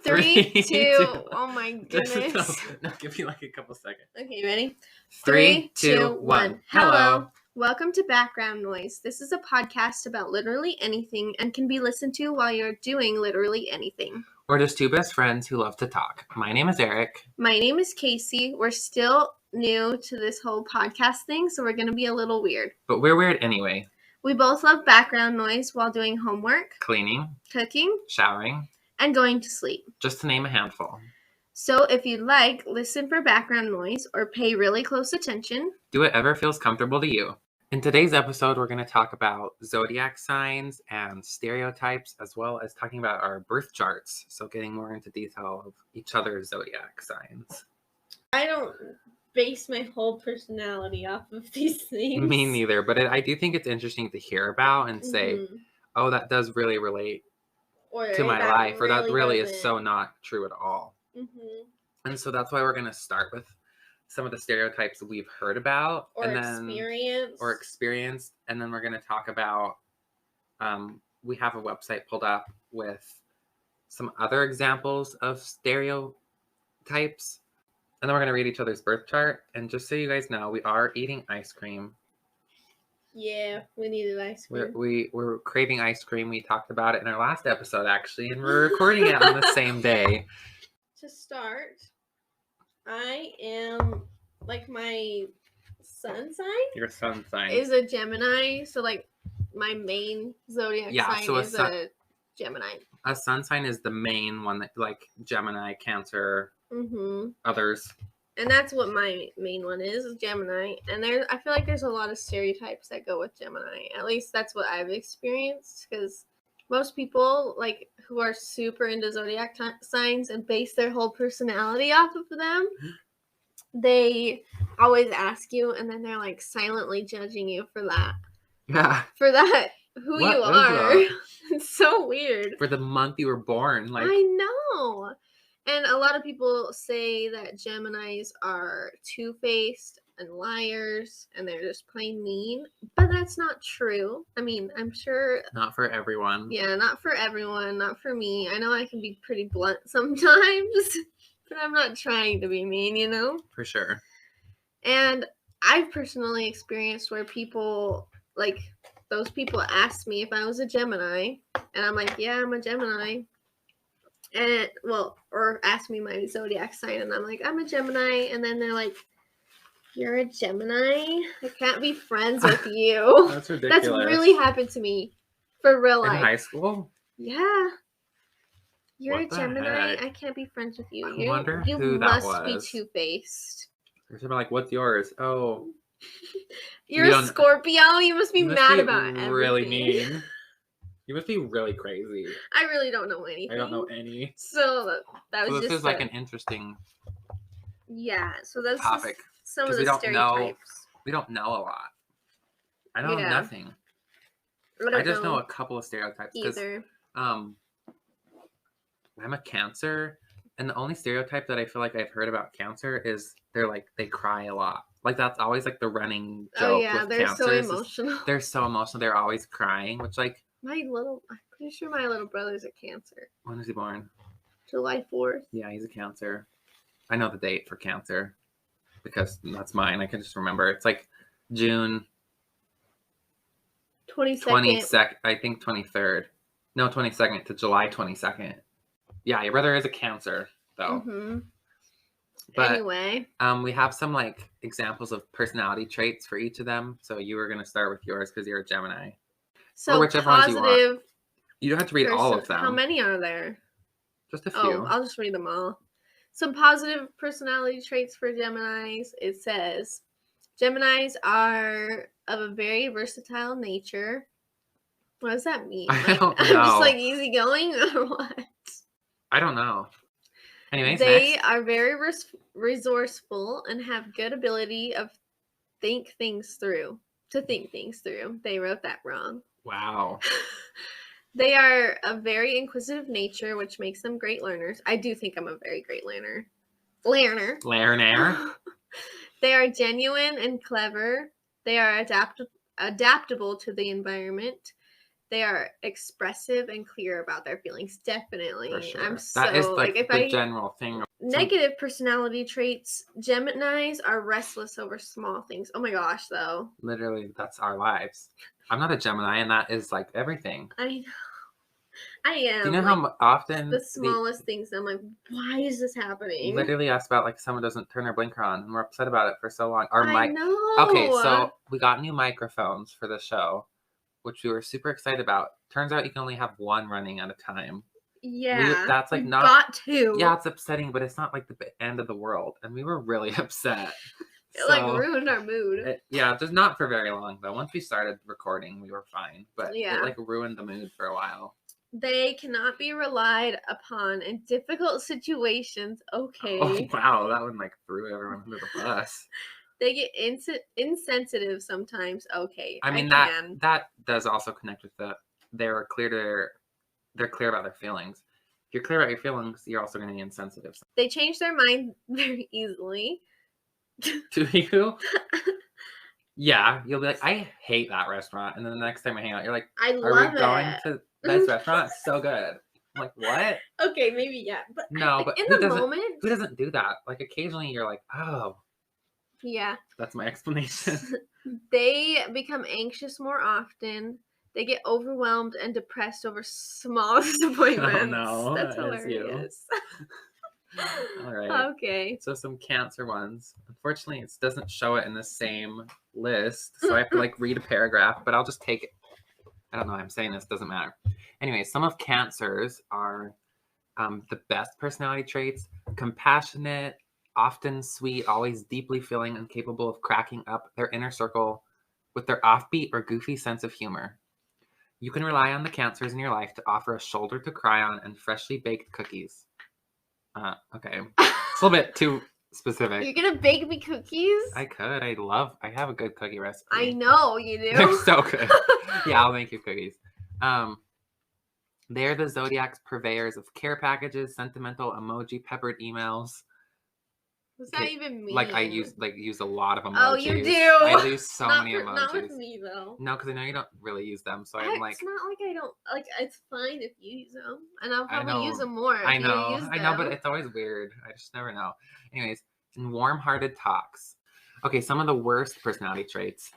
Three, two. Oh my goodness. No, give me like a couple seconds. Okay, ready? 3, 2, 1. Hello. Welcome to Background Noise. This is a podcast about literally anything and can be listened to while you're doing literally anything. We're just two best friends who love to talk. My name is Eric. My name is Kaysee. We're still new to this whole podcast thing, so we're going to be a little weird. But we're weird anyway. We both love background noise while doing homework, Cleaning, cooking, showering, and going to sleep. just to name a handful. So if you'd like, listen for background noise or pay really close attention. Do whatever feels comfortable to you. In today's episode, we're going to talk about zodiac signs and stereotypes, as well as talking about our birth charts. So getting more into detail of each other's zodiac signs. I don't base my whole personality off of these things. Me neither, but I do think it's interesting to hear about and say, oh, that does really relate to my life, or that really is so not true at all. And so that's why we're going to start with some of the stereotypes that we've heard about or experienced, and then we're going to talk about we have a website pulled up with some other examples of stereotypes, and then we're going to read each other's birth chart. And just so you guys know, we are eating ice cream. Yeah, we needed ice cream. We're craving ice cream. We talked about it in our last episode, actually, and we're recording it on the same day. To start, I am, like, my sun sign. Your sun sign is a Gemini, so, like, my main zodiac sign is a Gemini. A sun sign is the main one, that, like, Gemini, Cancer, others. And that's what my main one is Gemini. And I feel like there's a lot of stereotypes that go with Gemini. At least that's what I've experienced, because most people, like, who are super into zodiac signs and base their whole personality off of them, they always ask you, and then they're, like, silently judging you for that. Yeah. For that, who you are. It's so weird. For the month you were born. Like, I know. And a lot of people say that Geminis are two-faced and liars, and they're just plain mean. But that's not true. I mean, I'm sure... Not for everyone. Yeah, not for everyone. Not for me. I know I can be pretty blunt sometimes, but I'm not trying to be mean, you know? For sure. And I've personally experienced where people, like, those people asked me if I was a Gemini, and I'm like, yeah, I'm a Gemini. And, or ask me my zodiac sign, and I'm like, I'm a Gemini, and then they're like, you're a Gemini? I can't be friends with you. That's ridiculous. That's really happened to me. For real life. In high school? Yeah. You're What a Gemini? heck? I can't be friends with you. I wonder you who that must was. be two-faced. They're like, what's yours? Oh. You're a Scorpio? You must be mad about everything. Really mean. You must be really crazy. I really don't know anything. I don't know any. So that was this just is like an interesting so that's topic. Some of the stereotypes. We don't know a lot. I know nothing. I just know a couple of stereotypes. Either. I'm a Cancer, and the only stereotype that I feel like I've heard about Cancer is they cry a lot. Like, that's always like the running joke with they're Cancers. So emotional. They're so emotional. They're always crying, which, like, I'm pretty sure my little brother's a Cancer. When was he born? July 4th. Yeah, he's a Cancer. I know the date for Cancer because that's mine. I can just remember. It's like June 22nd. I think 23rd. No, 22nd to July 22nd. Yeah, your brother is a Cancer, though. But, anyway. We have some, like, examples of personality traits for each of them. So you were going to start with yours because you're a Gemini. So, or whichever ones you want. You don't have to read all of them. How many are there? Just a few. Oh, I'll just read them all. Some positive personality traits for Geminis. It says, Geminis are of a very versatile nature. What does that mean? I don't know. Just like easygoing or what? I don't know. Anyways, they are very resourceful and have good ability to think things through. They wrote that wrong. Wow. They are a very inquisitive nature, which makes them great learners. I do think I'm a very great learner. Learner. They are genuine and clever. They are adaptable to the environment. They are expressive and clear about their feelings. Definitely. For sure. I'm so, that is like if the general thing. Negative personality traits. Geminis are restless over small things. Oh my gosh, though. Literally, that's our lives. I'm not a Gemini, and that is like everything. I know. I am. Do you know how often the smallest things? I'm like, why is this happening? Literally asked about like someone doesn't turn their blinker on, and we're upset about it for so long. I know. Okay, so we got new microphones for the show, which we were super excited about. Turns out you can only have one running at a time. Yeah, that's like not. Got to. Yeah, it's upsetting, but it's not like the end of the world, and we were really upset. It like ruined our mood. Just not for very long though. Once we started recording, we were fine, but it like ruined the mood for a while. They cannot be relied upon in difficult situations. Okay. Oh wow, that one like threw everyone under the bus. They get insensitive sometimes. Okay. I mean that does also connect with they're clear about their feelings. If you're clear about your feelings, you're also going to be insensitive. They change their mind very easily. Do you? Yeah, you'll be like, I hate that restaurant, and then the next time we hang out, you're like, are we going to this restaurant? It's so good. I'm like, what? Okay, maybe but no, but in the moment, who doesn't do that? Like occasionally, you're like, oh, yeah, that's my explanation. They become anxious more often. They get overwhelmed and depressed over small disappointments. Oh no, that's hilarious. All right. Okay. So some Cancer ones. Unfortunately, it doesn't show it in the same list, so I have to like read a paragraph, but I'll just take it. I don't know why I'm saying this, doesn't matter. Anyway, some of Cancers are the best personality traits: compassionate, often sweet, always deeply feeling and capable of cracking up their inner circle with their offbeat or goofy sense of humor. You can rely on the Cancers in your life to offer a shoulder to cry on and freshly baked cookies. Okay. It's a little bit too specific. You're gonna bake me cookies? I could. I have a good cookie recipe. I know you do. They're so good. Yeah, I'll make you cookies. They're the Zodiac's purveyors of care packages, sentimental emoji peppered emails. What's that even mean? Like I use a lot of emojis. Oh, you do. I use so many emojis. Not with me though. No, because I know you don't really use them. So I'm like, it's not like I don't like. It's fine if you use them, and I'll probably use them more. I know, but it's always weird. I just never know. Anyways, in warm-hearted talks. Okay, some of the worst personality traits.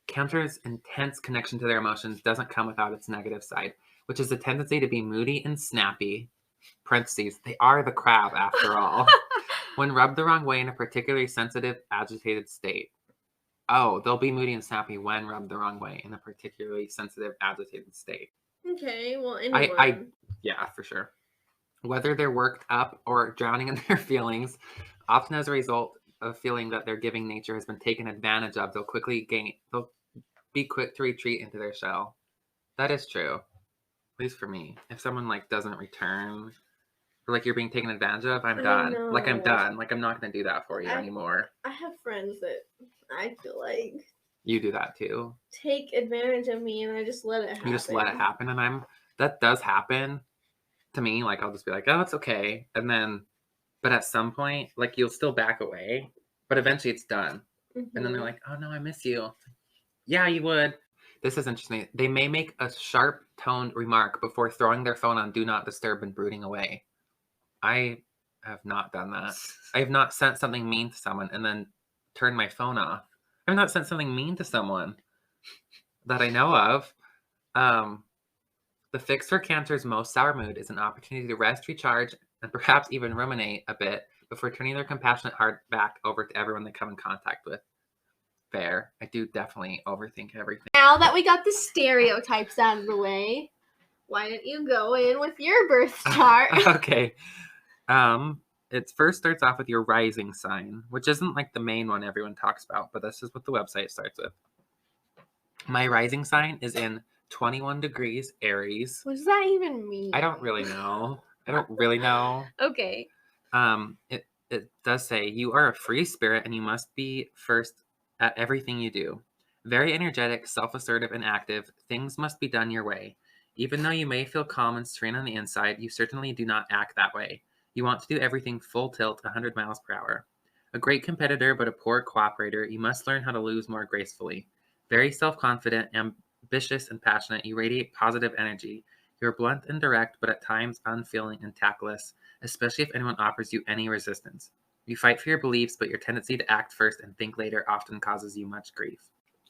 Cancer's intense connection to their emotions doesn't come without its negative side, which is a tendency to be moody and snappy. Parentheses, they are the crab after all. When rubbed the wrong way in a particularly sensitive, agitated state. Oh, they'll be moody and snappy when rubbed the wrong way in a particularly sensitive, agitated state. Okay, well, anyone. Yeah, for sure. Whether they're worked up or drowning in their feelings, often as a result of feeling that their giving nature has been taken advantage of, they'll be quick to retreat into their shell. That is true. At least for me. If someone like doesn't return, or like you're being taken advantage of, I'm done. Know. Like I'm done. Like I'm not gonna do that for you anymore. I have friends that I feel like you do that too. Take advantage of me, and I just let it happen. You just let it happen, and that does happen to me. Like I'll just be like, oh, it's okay, and then, but at some point, like you'll still back away, but eventually it's done, and then they're like, oh no, I miss you. Yeah, you would. This is interesting. They may make a sharp-toned remark before throwing their phone on Do Not Disturb and brooding away. I have not done that. I have not sent something mean to someone and then turned my phone off. I have not sent something mean to someone that I know of. The fix for Cancer's most sour mood is an opportunity to rest, recharge, and perhaps even ruminate a bit before turning their compassionate heart back over to everyone they come in contact with. Fair. I do definitely overthink everything. Now that we got the stereotypes out of the way, why don't you go in with your birth chart? Okay. It first starts off with your rising sign, which isn't like the main one everyone talks about, but this is what the website starts with. My rising sign is in 21 degrees Aries. What does that even mean? I don't really know. Okay. It does say you are a free spirit and you must be first at everything you do. Very energetic, self-assertive, and active, things must be done your way. Even though you may feel calm and serene on the inside, you certainly do not act that way. You want to do everything full tilt, 100 miles per hour. A great competitor, but a poor cooperator, you must learn how to lose more gracefully. Very self-confident, vicious and passionate. You radiate positive energy. You're blunt and direct, but at times unfeeling and tactless, especially if anyone offers you any resistance. You fight for your beliefs, but your tendency to act first and think later often causes you much grief.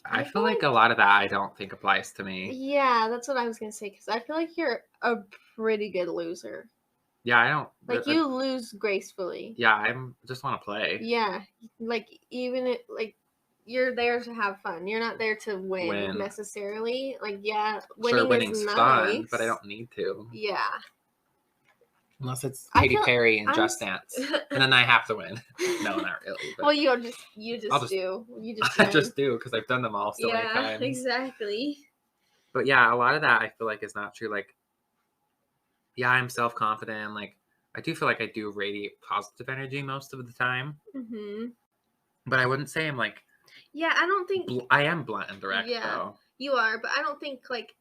I feel like a lot of that I don't think applies to me. Yeah, that's what I was going to say, because I feel like you're a pretty good loser. Yeah, I don't... Like, you lose gracefully. Yeah, I just want to play. Yeah, like, even, like, you're there to have fun. You're not there to win. Necessarily. Like, yeah, winning's is nice, fun, but I don't need to. Yeah. Unless it's Katy Perry and Just Dance, and then I have to win. No, not really. But well, you just do. You just I just do, because I've done them all so many times. Yeah, exactly. But yeah, a lot of that I feel like is not true. Like, yeah, I'm self-confident. Like, I do feel like I do radiate positive energy most of the time. Mm-hmm. But I wouldn't say I'm like... Yeah, I don't think... I am blunt and direct, though. You are, but I don't think, like,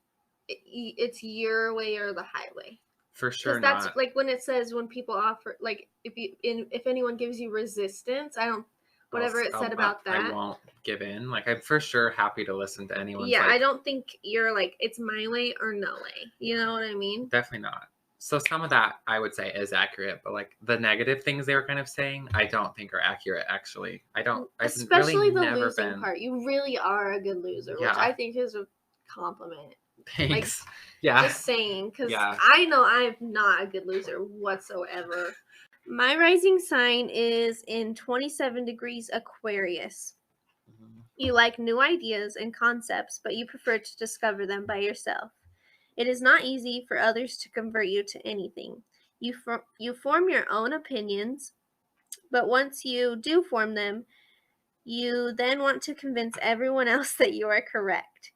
it's your way or the highway. For sure not. Because that's, like, when it says, when people offer, like, if anyone gives you resistance, I don't... Whatever it said about that. I won't give in. Like, I'm for sure happy to listen to anyone. Yeah, I don't think you're, like, it's my way or no way. You know what I mean? Definitely not. So some of that I would say is accurate, but like the negative things they were kind of saying, I don't think are accurate. Actually, I don't. Especially really the never losing part. You really are a good loser, which I think is a compliment. Thanks. Like, yeah. Just saying, because I know I'm not a good loser whatsoever. My rising sign is in 27 degrees Aquarius. Mm-hmm. You like new ideas and concepts, but you prefer to discover them by yourself. It is not easy for others to convert you to anything. You form your own opinions, but once you do form them, you then want to convince everyone else that you are correct.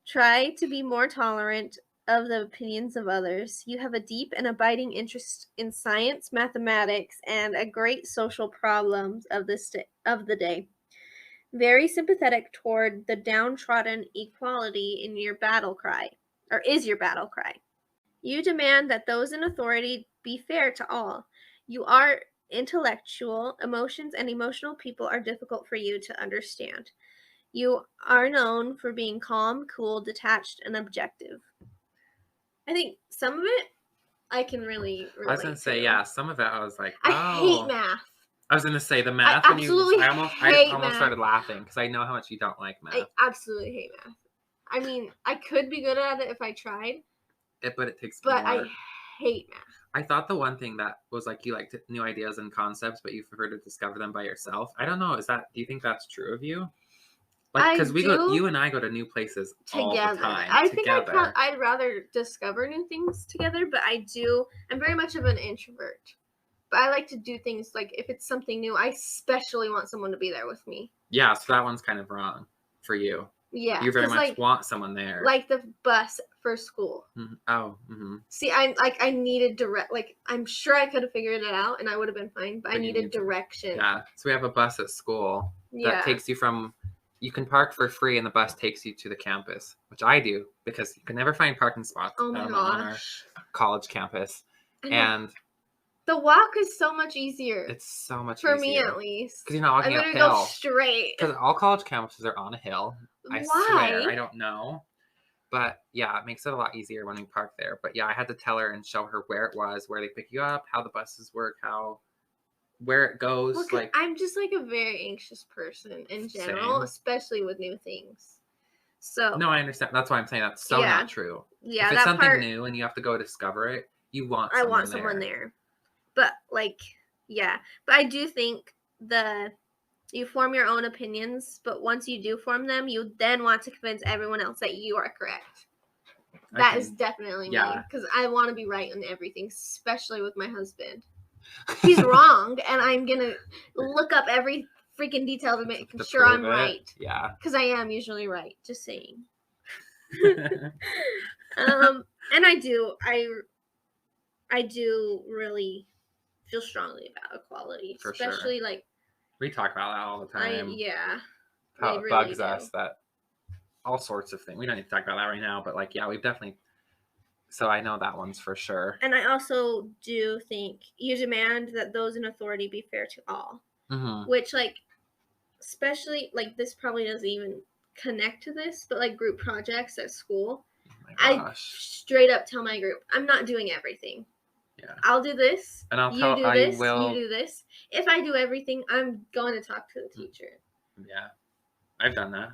Try to be more tolerant of the opinions of others. You have a deep and abiding interest in science, mathematics, and a great social problems of the day. Very sympathetic toward the downtrodden. Equality in your battle cry. Or is your battle cry. You demand that those in authority be fair to all. You are intellectual. Emotions and emotional people are difficult for you to understand. You are known for being calm, cool, detached, and objective. I think some of it I can really relate I was going to say, yeah, some of it I was like, I hate math. I was going to say the math. I almost started laughing because I know how much you don't like math. I absolutely hate math. I mean, I could be good at it if I tried. But it takes more. But I hate math. I thought the one thing that was like you liked new ideas and concepts, but you prefer to discover them by yourself. I don't know. Do you think that's true of you? Like, because you and I go to new places together. All the time. I think I'd rather discover new things together, but I'm very much of an introvert. But I like to do things, like, if it's something new, I especially want someone to be there with me. Yeah, so that one's kind of wrong for you. Yeah. You very much want someone there. Like the bus for school. Mm-hmm. Oh. Mm-hmm. See, I needed direct, like, I'm sure I could have figured it out and I would have been fine, but I needed direction. Yeah. So we have a bus at school that takes you from, you can park for free and the bus takes you to the campus, which I do because you can never find parking spots on our college campus. And the walk is so much easier. It's so much easier. For me, at least. Because you're not walking uphill. I'm going to go straight. Because all college campuses are on a hill. I swear. I don't know. But, yeah, it makes it a lot easier when we park there. But, yeah, I had to tell her and show her where it was, where they pick you up, how the buses work, where it goes. Well, like, I'm just, like, a very anxious person in general, especially with new things. So. No, I understand. That's why I'm saying that's so not true. Yeah, if it's something new and you have to go discover it, you want someone there. I want someone there. But, like, yeah. But I do think you form your own opinions, but once you do form them, you then want to convince everyone else that you are correct. That is definitely me. Because I want to be right on everything, especially with my husband. He's wrong, and I'm going to look up every freaking detail to make sure I'm right. Yeah. Because I am usually right. Just saying. And I do really feel strongly about equality, especially sure. Like we talk about that all the time. How it really bugs us that all sorts of things. We don't need to talk about that right now, but like, yeah, we've definitely. So I know that one's for sure. And I also do think you demand that those in authority be fair to all, which like, especially like this probably doesn't even connect to this, but like group projects at school, I straight up tell my group, I'm not doing everything. Yeah. I'll do this. And I'll you tell, do I this. will. You do this. If I do everything, I'm going to talk to the teacher. Yeah. I've done that.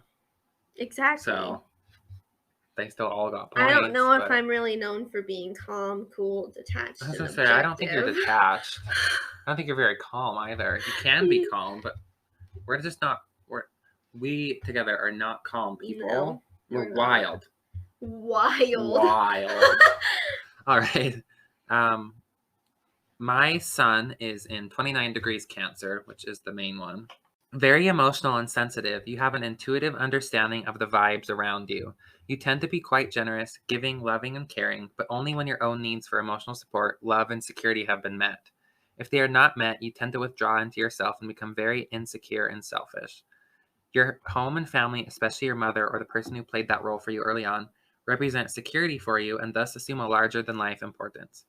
Exactly. So they still all got points. I don't know if I'm really known for being calm, cool, detached. I was gonna say, I don't think you're detached. I don't think you're very calm either. You can be calm, but we're just not. We together are not calm people. No, we're wild. Wild. All right. My sun is in 29 degrees Cancer, which is the main one. Very emotional and sensitive. You have an intuitive understanding of the vibes around you. You tend to be quite generous, giving, loving, and caring, but only when your own needs for emotional support, love, and security have been met. If they are not met, you tend to withdraw into yourself and become very insecure and selfish. Your home and family, especially your mother or the person who played that role for you early on, represent security for you and thus assume a larger-than-life importance.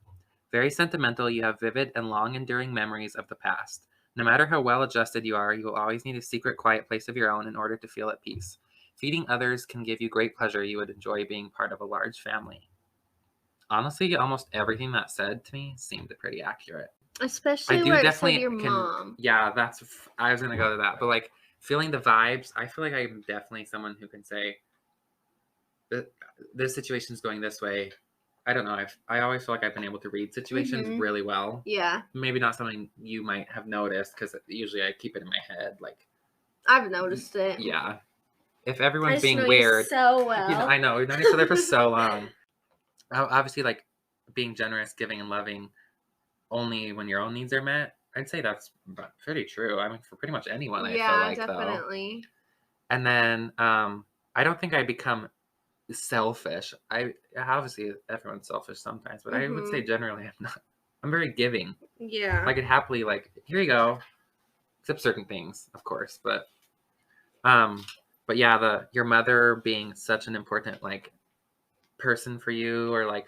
Very sentimental, you have vivid and long-enduring memories of the past. No matter how well-adjusted you are, you will always need a secret, quiet place of your own in order to feel at peace. Feeding others can give you great pleasure. You would enjoy being part of a large family. Honestly, almost everything that said to me seemed pretty accurate. Especially where it said your mom. Yeah, I was going to go to that. But like feeling the vibes, I feel like I'm definitely someone who can say, this situation's going this way. I don't know. I always feel like I've been able to read situations really well. Yeah. Maybe not something you might have noticed because usually I keep it in my head. Like I've noticed it. Yeah. If everyone's being weird, so well. I know we've known each other for so long. Obviously, like being generous, giving, and loving only when your own needs are met. I'd say that's pretty true. I mean, for pretty much anyone, I feel like definitely. Though. And then I don't think I become selfish. Obviously everyone's selfish sometimes, but I would say generally I'm not. I'm very giving. Yeah. I could happily here you go, except certain things, of course. But yeah, your mother being such an important person for you, or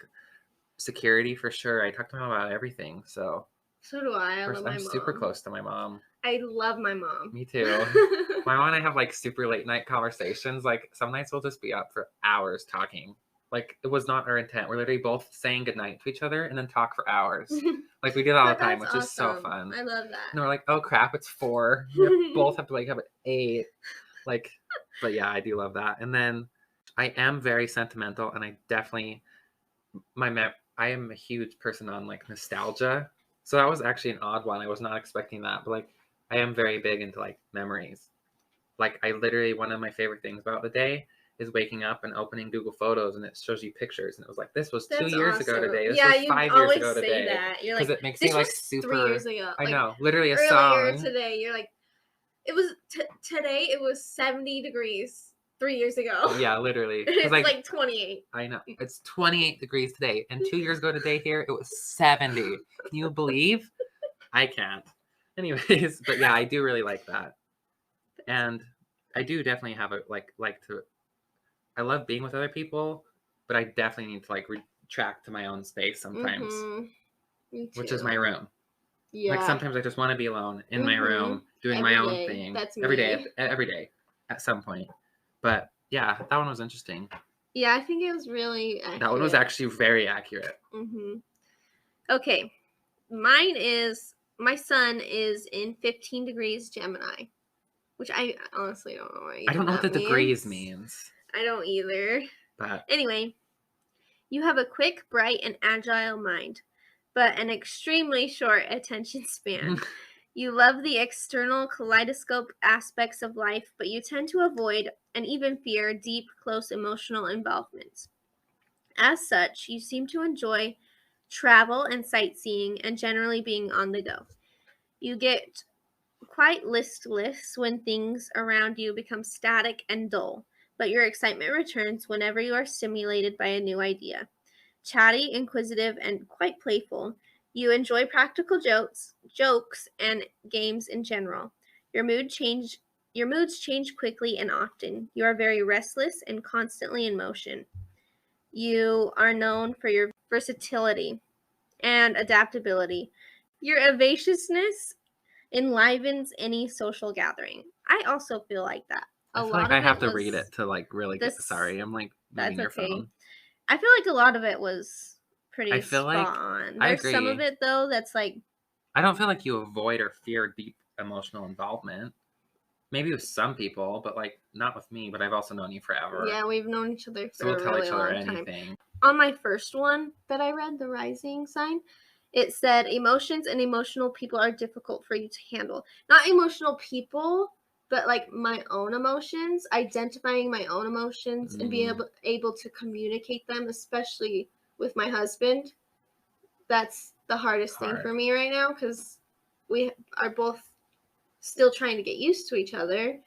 security for sure. I talk to my mom about everything. So do I. I'm super close to my mom. I love my mom. Me too. My mom and I have super late night conversations. Some nights we'll just be up for hours talking. It was not our intent. We're literally both saying goodnight to each other and then talk for hours. We do that all the time, which is so fun. I love that. And we're like, oh crap, it's 4. We both have to wake up at 8. But yeah, I do love that. And then I am very sentimental, and I definitely I am a huge person on nostalgia. So that was actually an odd one. I was not expecting that, but I am very big into memories. I literally, one of my favorite things about the day is waking up and opening Google Photos, and it shows you pictures, and it was this was 2 years ago today. This was 5 years ago today. That. You're because it makes me super. 3 years ago. I know, literally a earlier song. Today, you're it was today. It was 70 degrees 3 years ago. Yeah, literally. It's 28. I know, it's 28 degrees today, and 2 years ago today here it was 70. Can you believe? I can't. Anyways, but yeah, I do really like that, and I do definitely have I love being with other people, but I definitely need to retract to my own space sometimes, which is my room. Yeah. Sometimes I just want to be alone in my room doing my own thing. That's me. Every day at some point. But yeah, that one was interesting. Yeah, I think it was really accurate. That one was actually very accurate. Okay. My sun is in 15 degrees Gemini, which I honestly don't know what I don't know what the degrees means. I don't either. But anyway, you have a quick, bright, and agile mind, but an extremely short attention span. You love the external kaleidoscope aspects of life, but you tend to avoid and even fear deep, close emotional involvement. As such, you seem to enjoy travel and sightseeing and generally being on the go. You get quite listless when things around you become static and dull, but your excitement returns whenever you are stimulated by a new idea. Chatty, inquisitive, and quite playful, you enjoy practical jokes and games in general. Your moods change quickly and often. You are very restless and constantly in motion. You are known for your versatility and adaptability. Your evasiousness enlivens any social gathering. I also feel like that. I feel like I have to read it to like really get. Sorry, I'm like moving your phone. I feel like a lot of it was pretty spot on. There's some of it though that's like. I don't feel like you avoid or fear deep emotional involvement. Maybe with some people, but like not with me. But I've also known you forever. Yeah, we've known each other for we'll a tell really each other long anything. time. On my first one that I read, the rising sign, it said emotions and emotional people are difficult for you to handle. Not emotional people, but like my own emotions, identifying my own emotions and being able to communicate them, especially with my husband. That's the hardest thing for me right now because we are both still trying to get used to each other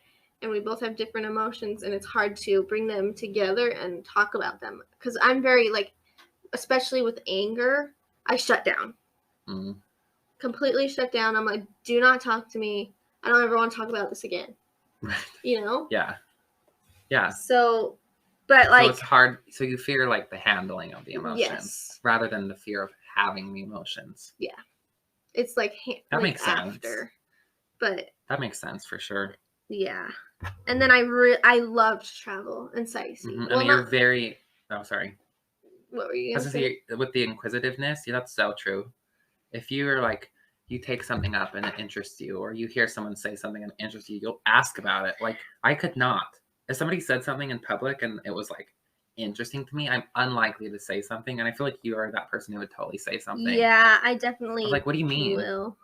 and we both have different emotions and it's hard to bring them together and talk about them because I'm very like, especially with anger, I shut down. Completely shut down. I'm like, do not talk to me. I don't ever want to talk about this again. Right. You know? Yeah. So, but like. So it's hard. So you fear like the handling of the emotions rather than the fear of having the emotions. Yeah. It's like. That makes sense. But. That makes sense for sure. Yeah. And then I love to travel and sightsee. Well, you're very. Oh, sorry. What were you going to say? With the inquisitiveness, that's so true. If you're like, you take something up and it interests you, or you hear someone say something and it interests you, you'll ask about it. Like, I could not. If somebody said something in public and it was like interesting to me, I'm unlikely to say something. And I feel like you are that person who would totally say something. Yeah, I definitely. Like, what do you mean? Will.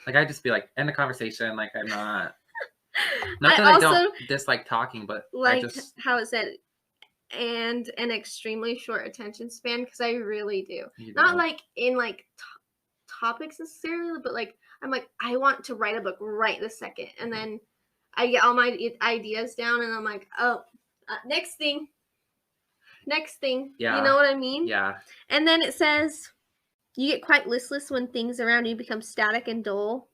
Like, I'd just be like, end the conversation. Like, I'm not. Not that I don't dislike talking, but like I just. How it said. And an extremely short attention span because I really do. Not like in like topics necessarily, but like I'm like I want to write a book right this second, and then I get all my ideas down, and I'm like, oh, next thing. Yeah. You know what I mean? Yeah. And then it says you get quite listless when things around you become static and dull,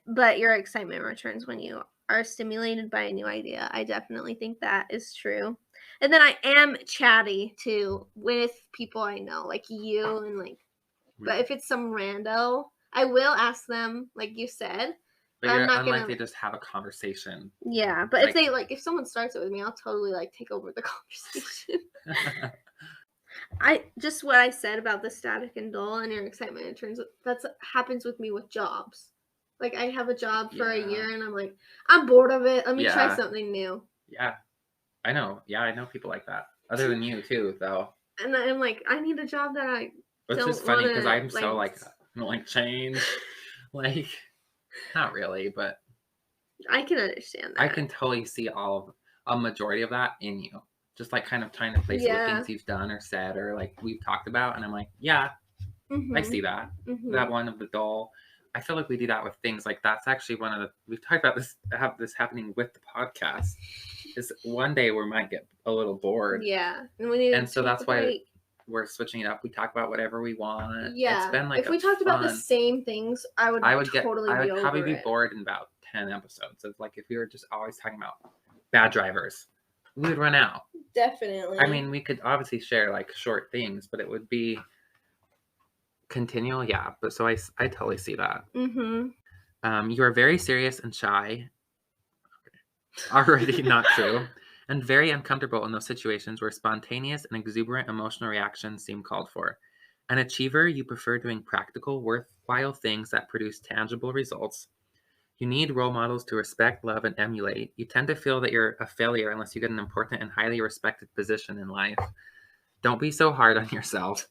but your excitement returns when you are stimulated by a new idea. I definitely think that is true. And then I am chatty too with people I know, like you and like. But if it's some rando, I will ask them, like you said. But you're unlikely to just have a conversation. Yeah, but like, if someone starts it with me, I'll totally like take over the conversation. Just what I said about the static and dull and your excitement, it turns that's happens with me with jobs. Like I have a job for a year and I'm like, I'm bored of it. Let me try something new. Yeah. I know. Yeah, I know people like that. Other than you too, though. And I'm like, I need a job that I It's just funny because I'm so like, I don't like change. Like, not really, but I can understand that. I can totally see a majority of that in you. Just like kind of trying to place it with things you've done or said or like we've talked about. And I'm like, I see that. That one of the dull. I feel like we do that with things like that's actually one of the, we've talked about this, have this happening with the podcast. Is one day we might get a little bored. Yeah. And so that's why we're switching it up. We talk about whatever we want. Yeah. It's been like if we talked about the same things, I would probably be bored in about 10 episodes. Of like if we were just always talking about bad drivers, we would run out. Definitely. I mean, we could obviously share like short things, but it would be continual. Yeah. But so I totally see that. You are very serious and shy. Already not true. And very uncomfortable in those situations where spontaneous and exuberant emotional reactions seem called for. An achiever, you prefer doing practical, worthwhile things that produce tangible results. You need role models to respect, love, and emulate. You tend to feel that you're a failure unless you get an important and highly respected position in life. Don't be so hard on yourself.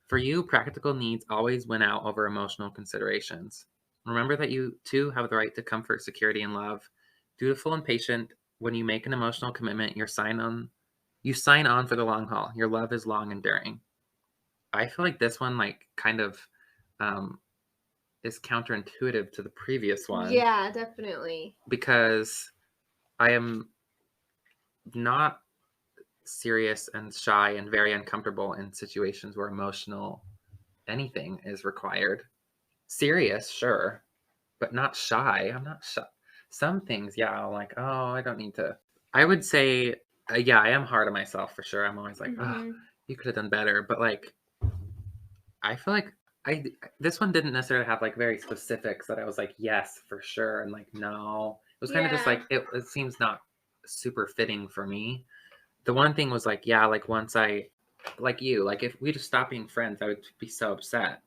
For you, practical needs always win out over emotional considerations. Remember that you, too, have the right to comfort, security, and love. Dutiful and patient, when you make an emotional commitment, you sign on for the long haul. Your love is long enduring. I feel like this one like kind of is counterintuitive to the previous one. Yeah, definitely. Because I am not serious and shy and very uncomfortable in situations where emotional anything is required. Serious, sure, but not shy. I'm not shy. Some things, I'm like, oh, I don't need to. I would say, I am hard on myself for sure. I'm always like, oh, you could have done better. But like, I feel like this one didn't necessarily have like very specifics that I was like, yes, for sure. And like, no, it was kind of just like, it seems not super fitting for me. The one thing was like, yeah, like once I, like you, like if we just stopped being friends, I would be so upset.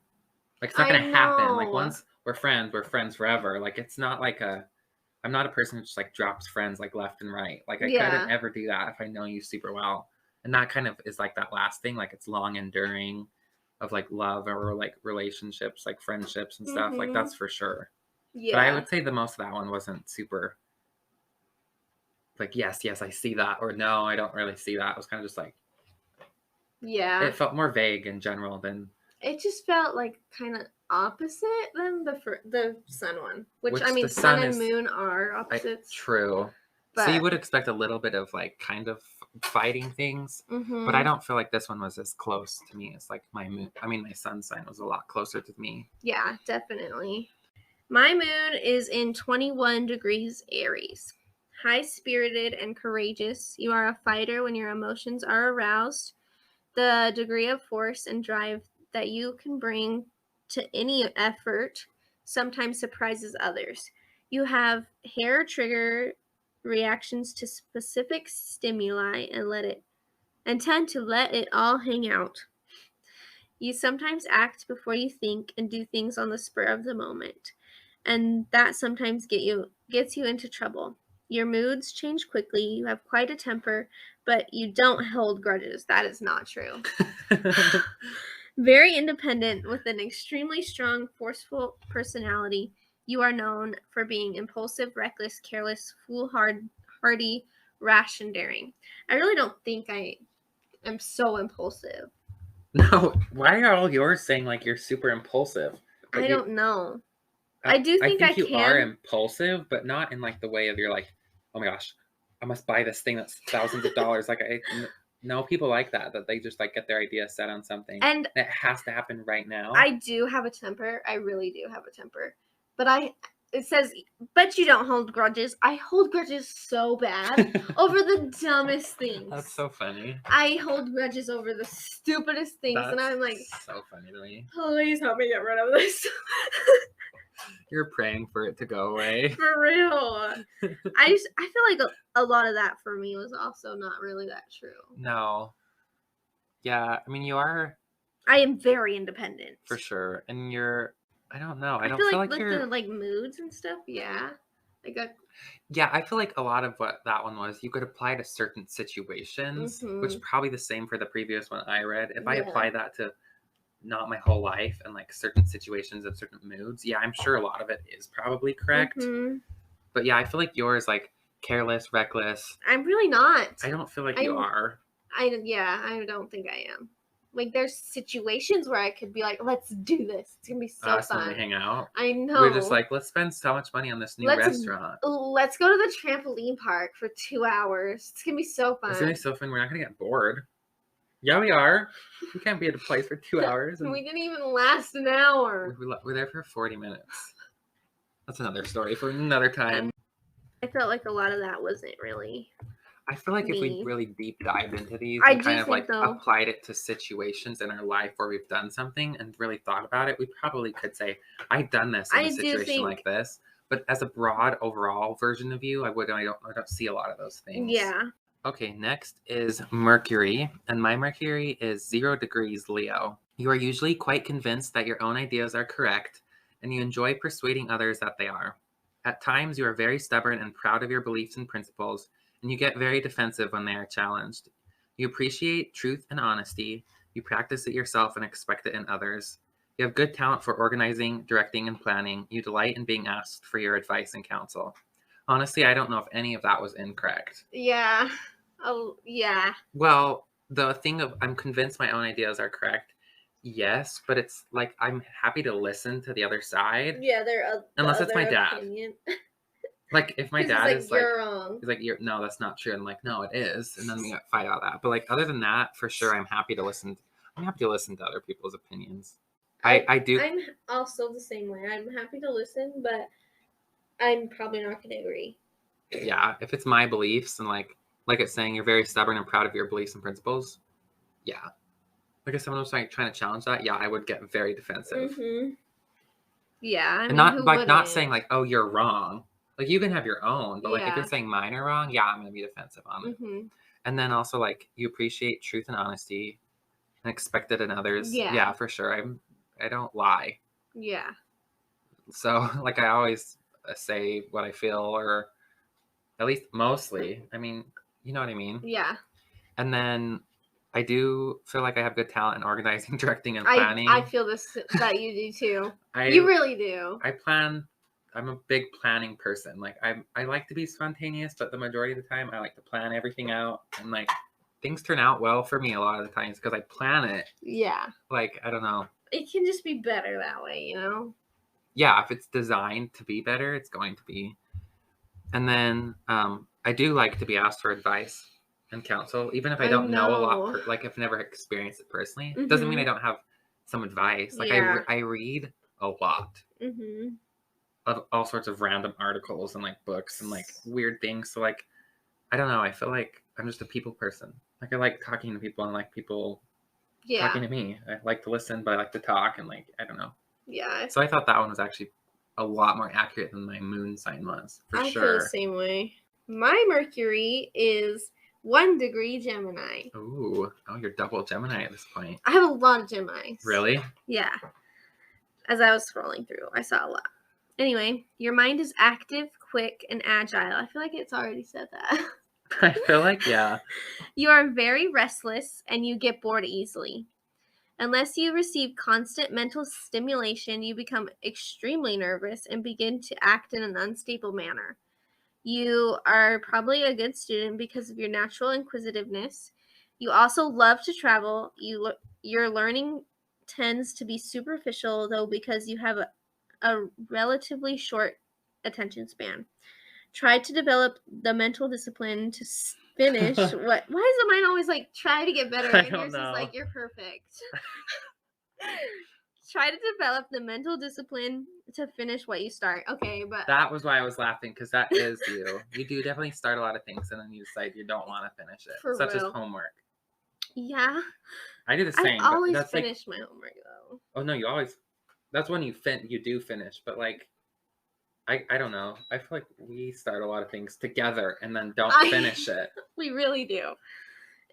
Like it's not gonna happen. Like once we're friends forever. Like it's not like I'm not a person who just like drops friends like left and right. Like I couldn't ever do that if I know you super well. And that kind of is like that last thing, like it's long enduring of like love or like relationships, like friendships and stuff. Like that's for sure. Yeah. But I would say the most of that one wasn't super like, yes, I see that. Or no, I don't really see that. It was kind of just like, yeah. It felt more vague in general than. It just felt like kind of opposite than the sun one. Which I mean, sun and moon are opposites. True. But, so you would expect a little bit of like kind of fighting things. But I don't feel like this one was as close to me as like my moon. I mean, my sun sign was a lot closer to me. Yeah, definitely. My moon is in 21 degrees Aries. High-spirited and courageous, you are a fighter when your emotions are aroused. The degree of force and drive that you can bring to any effort sometimes surprises others. You have hair trigger reactions to specific stimuli and tend to let it all hang out. You sometimes act before you think and do things on the spur of the moment, and that sometimes gets you into trouble. Your moods change quickly. You have quite a temper, but you don't hold grudges. That is not true. Very independent with an extremely strong, forceful personality. You are known for being impulsive, reckless, careless, foolhardy, rash, and daring. I really don't think I am so impulsive. No, why are all yours saying like you're super impulsive? Like, I don't know. I do think I you can. Are impulsive, but not in like the way of you're like, oh my gosh, I must buy this thing that's thousands of dollars. Like I know people like that they just like get their idea set on something and it has to happen right now. I do have a temper. I really do have a temper. But it says, but you don't hold grudges. I hold grudges so bad over the dumbest things. That's so funny. I hold grudges over the stupidest things. And I'm like, so funny to me. Please help me get rid of this. You're praying for it to go away. For real. I feel like a lot of that for me was also not really that true. No. Yeah, I mean you are. I am very independent. For sure. And you're, I don't know. I don't feel like you're the like moods and stuff. Yeah. Yeah, I feel like a lot of what that one was, you could apply to certain situations, which probably the same for the previous one I read. If I apply that to not my whole life and like certain situations and certain moods, yeah, I'm sure a lot of it is probably correct. But yeah, I feel like yours like careless, reckless. I'm really not. I don't feel like you are. I don't think I am. Like there's situations where I could be like, let's do this. It's gonna be so fun. We hang out. I know. We're just like, let's spend so much money on this new restaurant. Let's go to the trampoline park for 2 hours. It's gonna be so fun. It's gonna be so fun. We're not gonna get bored. Yeah, we are. We can't be at a place for 2 hours. We didn't even last an hour. We're there for 40 minutes. That's another story for another time. I felt like a lot of that wasn't really. I feel like if we really deep dived into these and kind of like applied it to situations in our life where we've done something and really thought about it, we probably could say, I've done this in a situation like this. But as a broad overall version of you, I don't see a lot of those things. Yeah. Okay, next is Mercury, and my Mercury is 0 degrees Leo. You are usually quite convinced that your own ideas are correct, and you enjoy persuading others that they are. At times, you are very stubborn and proud of your beliefs and principles, and you get very defensive when they are challenged. You appreciate truth and honesty. You practice it yourself and expect it in others. You have good talent for organizing, directing, and planning. You delight in being asked for your advice and counsel. Honestly, I don't know if any of that was incorrect. Yeah. Oh, yeah. Well, the thing of I'm convinced my own ideas are correct. Yes, but it's like I'm happy to listen to the other side. Yeah, they're unless it's my dad. Like if my dad is like, you're wrong. He's like, no, that's not true. I'm like, no, it is, and then we fight out that. But like other than that, for sure, I'm happy to listen. I'm happy to listen to other people's opinions. I do. I'm also the same way. I'm happy to listen, but I'm probably not going to agree. Yeah, if it's my beliefs and like it's saying you're very stubborn and proud of your beliefs and principles. Yeah. Like if someone was like trying to challenge that, yeah, I would get very defensive. Yeah. And not saying like, oh, you're wrong. Like, you can have your own, but, like, if you're saying mine are wrong, yeah, I'm going to be defensive on it. Mm-hmm. And then also, like, you appreciate truth and honesty and expect it in others. Yeah, for sure. I don't lie. Yeah. So, like, I always say what I feel, or at least mostly. I mean, you know what I mean? Yeah. And then I do feel like I have good talent in organizing, directing, and planning. I feel that you do too. You really do. I plan. I'm a big planning person. Like, I like to be spontaneous, but the majority of the time I like to plan everything out, and like things turn out well for me a lot of the times because I plan it. Yeah. Like, I don't know. It can just be better that way, you know? Yeah, if it's designed to be better, it's going to be. And then I do like to be asked for advice and counsel, even if I don't know a lot. Like, I've never experienced it personally. Mm-hmm. Doesn't mean I don't have some advice. Like, I read a lot. Mm-hmm. Of all sorts of random articles and like books and like weird things. So like, I don't know. I feel like I'm just a people person. Like, I like talking to people and like people talking to me. I like to listen, but I like to talk, and like, I don't know. Yeah. So I thought that one was actually a lot more accurate than my moon sign was, for sure. I feel the same way. My Mercury is 1 degree Gemini. Ooh. Oh, you're double Gemini at this point. I have a lot of Geminis. Really? Yeah. As I was scrolling through, I saw a lot. Anyway, your mind is active, quick, and agile. I feel like it's already said that. I feel like, yeah. You are very restless, and you get bored easily. Unless you receive constant mental stimulation, you become extremely nervous and begin to act in an unstable manner. You are probably a good student because of your natural inquisitiveness. You also love to travel. Your learning tends to be superficial, though, because you have a relatively short attention span. Try to develop the mental discipline to finish what? Why is the mind always like try to get better? And yours is like you're perfect. Try to develop the mental discipline to finish what you start. Okay, but that was why I was laughing, because that is you. You do definitely start a lot of things and then you decide you don't want to finish it, such as homework. Yeah, I do the same. I always finish my homework though. Oh no, you always. That's when you do finish, but like, I don't know. I feel like we start a lot of things together and then don't finish it. We really do.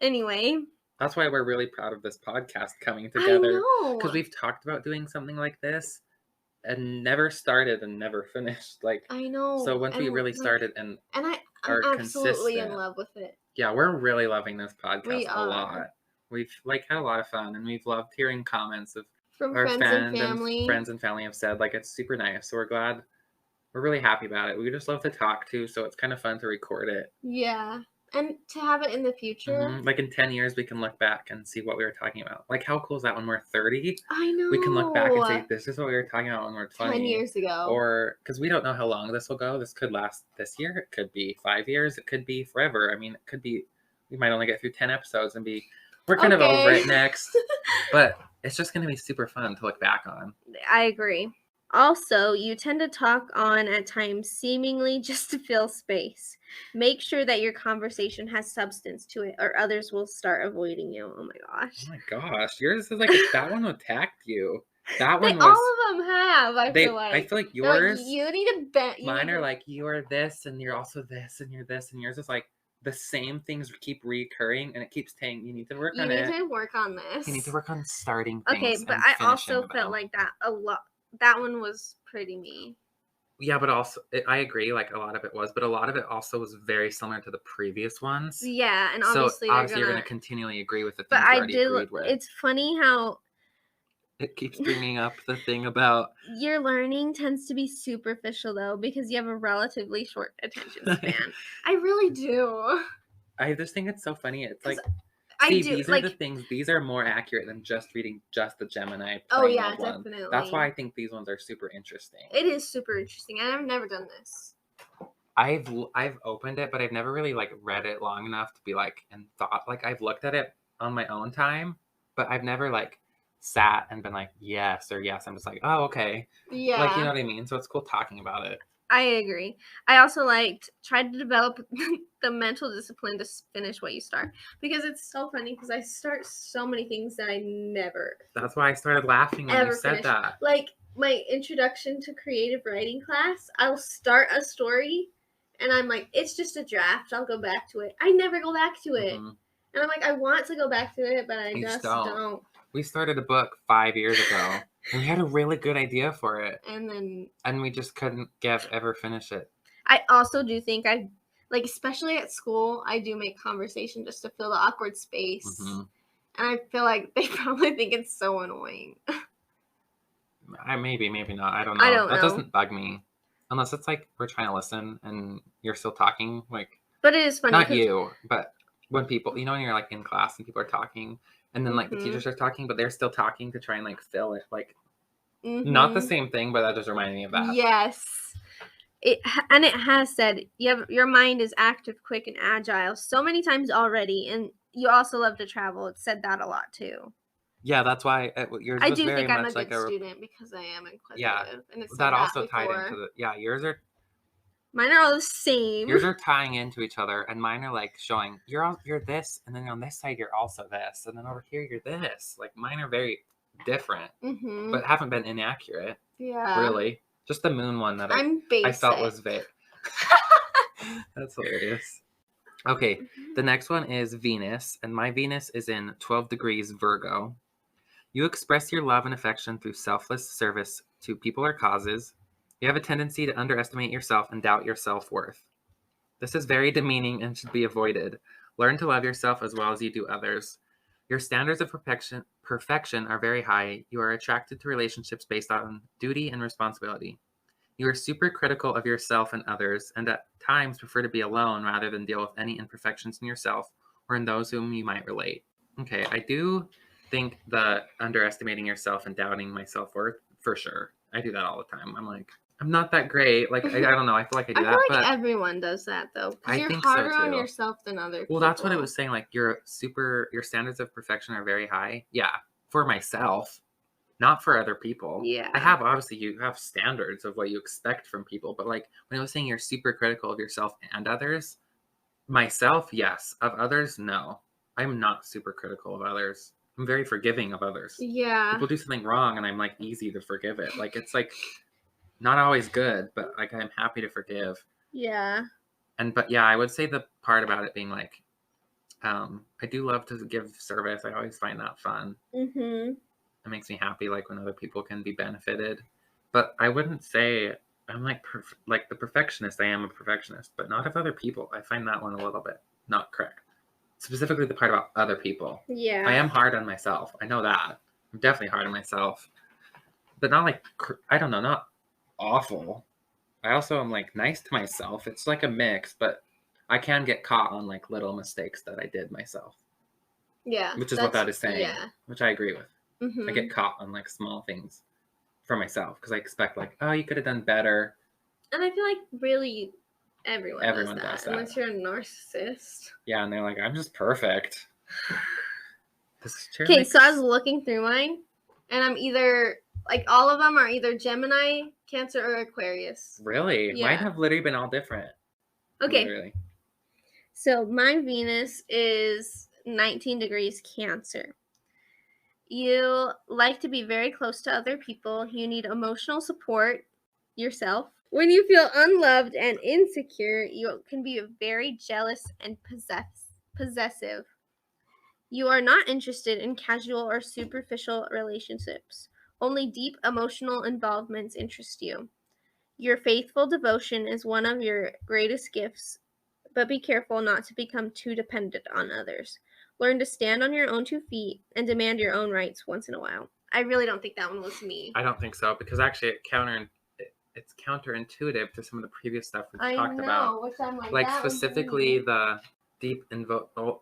Anyway. That's why we're really proud of this podcast coming together. Because we've talked about doing something like this and never started and never finished. Like, I know. So once we really started and I'm absolutely in love with it. Yeah, we're really loving this podcast a lot. We've like had a lot of fun, and we've loved hearing comments of from our friends and family. Friends and family have said like it's super nice. So we're glad. We're really happy about it. We just love to talk too, so it's kind of fun to record it. Yeah. And to have it in the future. Mm-hmm. Like in 10 years, we can look back and see what we were talking about. Like, how cool is that when we're 30? I know. We can look back and say, this is what we were talking about when we were 20. 10 years ago. Or, because we don't know how long this will go. This could last this year. It could be 5 years. It could be forever. I mean, it could be, we might only get through 10 episodes and we're kind of over it next. But it's just going to be super fun to look back on. I agree. Also, you tend to talk on at times seemingly just to fill space. Make sure that your conversation has substance to it, or others will start avoiding you. Oh my gosh. Oh my gosh. Yours is like that one attacked you. That one was. All of them have, I feel like. I feel like yours. Like, you need to bet. Mine are like, you are this, and you're also this, and you're this, and yours is like the same things keep recurring, and it keeps saying, you need to work on it. You need to work on this. You need to work on starting things. Okay, but I also felt like that a lot. That one was pretty me. Yeah, but also, I agree, like, a lot of it was, but a lot of it also was very similar to the previous ones. Yeah, and obviously, you're going to continually agree with the things you already agreed with. It's funny how... It keeps bringing up the thing about... Your learning tends to be superficial, though, because you have a relatively short attention span. I really do. I just think it's so funny. It's like... These are the things. These are more accurate than just reading just the Gemini. Oh yeah, definitely. That's why I think these ones are super interesting. It is super interesting. I've never done this. I've opened it, but I've never really like read it long enough to be like and thought like I've looked at it on my own time, but I've never like sat and been like yes or yes. I'm just like, oh okay. Yeah. Like, you know what I mean? So it's cool talking about it. I agree. I also tried to develop the mental discipline to finish what you start, because it's so funny because I start so many things that I never. That's why I started laughing when you said that. Like my introduction to creative writing class, I'll start a story and I'm like, it's just a draft. I'll go back to it. I never go back to it. And I'm like, I want to go back to it, but I just don't. We started a book 5 years ago and we had a really good idea for it. And we just couldn't ever finish it. I also do think especially at school, I do make conversation just to fill the awkward space. And I feel like they probably think it's so annoying. Maybe not. I don't know. That doesn't bug me. Unless it's like we're trying to listen and you're still talking. But it is funny. Not you, but when people, when you're like in class and people are talking and then like the teachers are talking, but they're still talking to try and like fill it. Not the same thing, but that just reminded me of that. Yes. It has said your mind is active, quick, and agile so many times already, and you also love to travel. It said that a lot too. Yeah, that's why yours was very much I'm a good student because I am inquisitive. Yeah, and it's that also tied into yours are. Mine are all the same. Yours are tying into each other, and mine are like showing you're this, and then on this side you're also this, and then over here you're this. Like mine are very different, but haven't been inaccurate. Yeah, really. Just the moon one that I felt was vague. That's hilarious. Okay, the next one is Venus, and my Venus is in 12 degrees Virgo. You express your love and affection through selfless service to people or causes. You have a tendency to underestimate yourself and doubt your self-worth. This is very demeaning and should be avoided. Learn to love yourself as well as you do others. Your standards of perfection are very high. You are attracted to relationships based on duty and responsibility. You are super critical of yourself and others, and at times prefer to be alone rather than deal with any imperfections in yourself or in those whom you might relate. Okay, I do think the underestimating yourself and doubting my self-worth, for sure. I do that all the time. I'm like, I'm not that great. Like, I don't know. I feel like I do that. I feel like everyone does that, though. Because you're harder on yourself than other people. Well, that's what it was saying. Like, your standards of perfection are very high. Yeah, for myself, not for other people. Yeah. Obviously, you have standards of what you expect from people. But, like, when I was saying you're super critical of yourself and others, myself, yes. Of others, no. I'm not super critical of others. I'm very forgiving of others. Yeah. People do something wrong, and I'm, like, easy to forgive it. Like, it's, like... not always good, but like I'm happy to forgive. Yeah. But yeah, I would say the part about it being like, I do love to give service. I always find that fun. It makes me happy, like when other people can be benefited. But I wouldn't say I'm like the perfectionist. I am a perfectionist, but not of other people. I find that one a little bit not correct. Specifically, the part about other people. Yeah. I am hard on myself. I know that. I'm definitely hard on myself, but not like I don't know, not awful. I also am like nice to myself. It's like a mix, but I can get caught on like little mistakes that I did myself. Yeah. Which is what that is saying. Yeah. Which I agree with. I get caught on like small things for myself because I expect like, oh, you could have done better. And I feel like really everyone does that. Unless you're a narcissist. Yeah, and they're like, I'm just perfect. Okay, so I was looking through mine, and I'm either like all of them are either Gemini, Cancer, or Aquarius. Really? Yeah. Mine have literally been all different. Okay. Literally. So my Venus is 19 degrees Cancer. You like to be very close to other people. You need emotional support yourself. When you feel unloved and insecure, you can be very jealous and possessive. You are not interested in casual or superficial relationships. Only deep emotional involvements interest you. Your faithful devotion is one of your greatest gifts, but be careful not to become too dependent on others. Learn to stand on your own 2 feet and demand your own rights once in a while. I really don't think that one was me. I don't think so, because actually it's counterintuitive to some of the previous stuff we've talked about. Which I'm like specifically the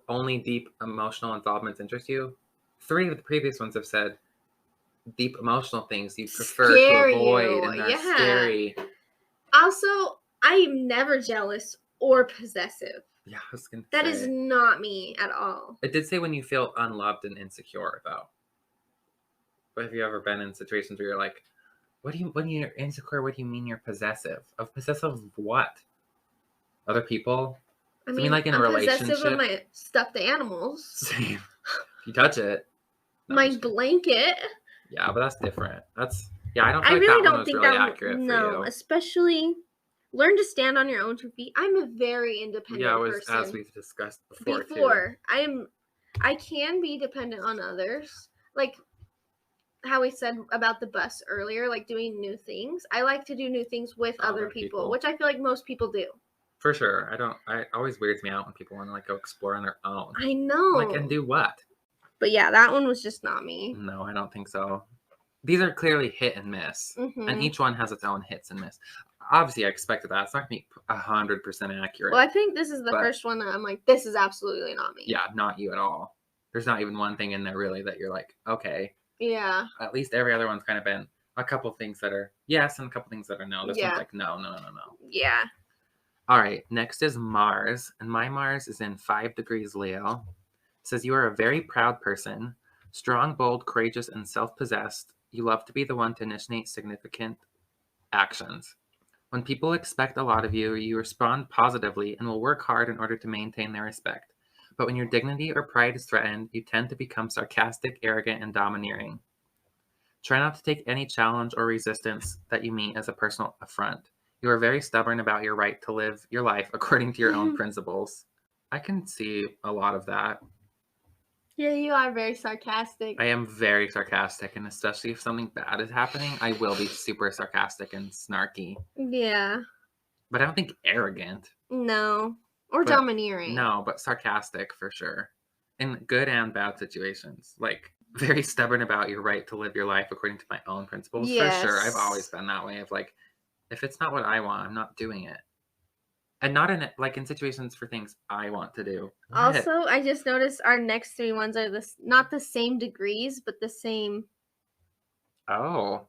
only deep emotional involvements interest you. 3 of the previous ones have said deep emotional things you prefer to avoid and are scary. Also, I am never jealous or possessive. Yeah, I was gonna That is not me at all. It did say when you feel unloved and insecure, though. But have you ever been in situations where you're like, when you're insecure, what do you mean you're possessive? Possessive of what? Other people? I mean like in a relationship. Possessive of my stuffed animals. Same. If you touch it. My blanket. Yeah, but that's different. Yeah, I don't feel like really that one was really accurate for you. Especially learn to stand on your own 2 feet. I'm a very independent person. As we've discussed before too. I can be dependent on others. Like how we said about the bus earlier, like doing new things. I like to do new things with other people, which I feel like most people do. For sure. It always weirds me out when people want to like go explore on their own. I know. Like, and do what? But yeah, that one was just not me. No, I don't think so. These are clearly hit and miss. Mm-hmm. And each one has its own hits and miss. Obviously, I expected that. It's not going to be 100% accurate. Well, I think this is the first one that I'm like, this is absolutely not me. Yeah, not you at all. There's not even one thing in there really that you're like, okay. Yeah. At least every other one's kind of been a couple things that are yes and a couple things that are no. This one's like no. Yeah. All right. Next is Mars. And my Mars is in 5 degrees Leo. It says you are a very proud person. Strong, bold, courageous, and self-possessed. You love to be the one to initiate significant actions. When people expect a lot of you, you respond positively and will work hard in order to maintain their respect. But when your dignity or pride is threatened, you tend to become sarcastic, arrogant, and domineering. Try not to take any challenge or resistance that you meet as a personal affront. You are very stubborn about your right to live your life according to your own principles. I can see a lot of that. Yeah, you are very sarcastic. I am very sarcastic, and especially if something bad is happening, I will be super sarcastic and snarky. Yeah. But I don't think arrogant. No. Or domineering. No, but sarcastic for sure. In good and bad situations. Like, very stubborn about your right to live your life according to my own principles. Yes. For sure. I've always been that way of like, if it's not what I want, I'm not doing it. And not in in situations for things I want to do. Also, I just noticed our next 3 ones are not the same degrees, but the same things.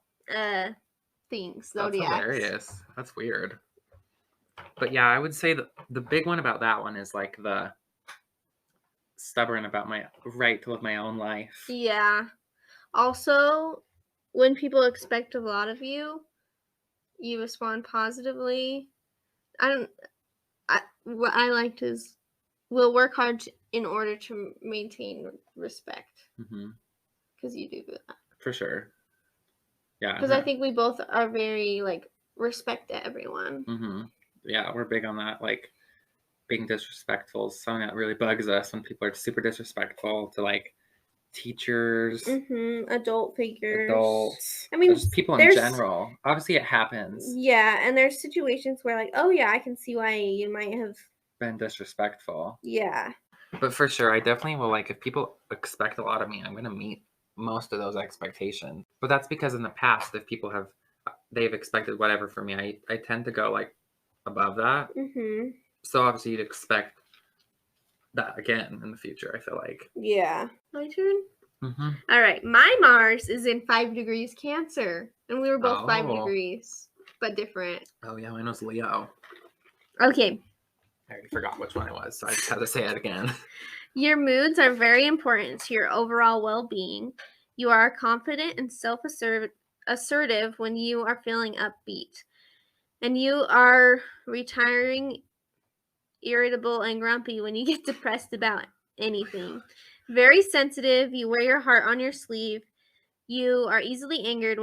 Zodiacs. That's hilarious. That's weird. But yeah, I would say that the big one about that one is like the stubborn about my right to live my own life. Yeah. Also, when people expect a lot of you, you respond positively. What I liked is we'll work hard in order to maintain respect. Because you do that. For sure. Yeah. Because I think we both are very, respect everyone. Yeah, we're big on that. Like, being disrespectful is something that really bugs us when people are super disrespectful to, teachers. Adult figures. Adults. I mean, just people in general. Obviously, it happens. Yeah, and there's situations where, oh, yeah, I can see why you might have been disrespectful. Yeah. But for sure, I definitely will, if people expect a lot of me, I'm going to meet most of those expectations. But that's because in the past, if people they've expected whatever from me, I tend to go, above that. So obviously you'd expect that again in the future, I feel like. Yeah. My turn? All right. My Mars is in 5 degrees Cancer. And we were both 5 degrees, but different. Oh, yeah. Mine was Leo. Okay. I already forgot which one it was, so I just had to say it again. Your moods are very important to your overall well-being. You are confident and self-assertive when you are feeling upbeat. And you are retiring, irritable, and grumpy when you get depressed about anything. Very sensitive. You wear your heart on your sleeve. You are easily angered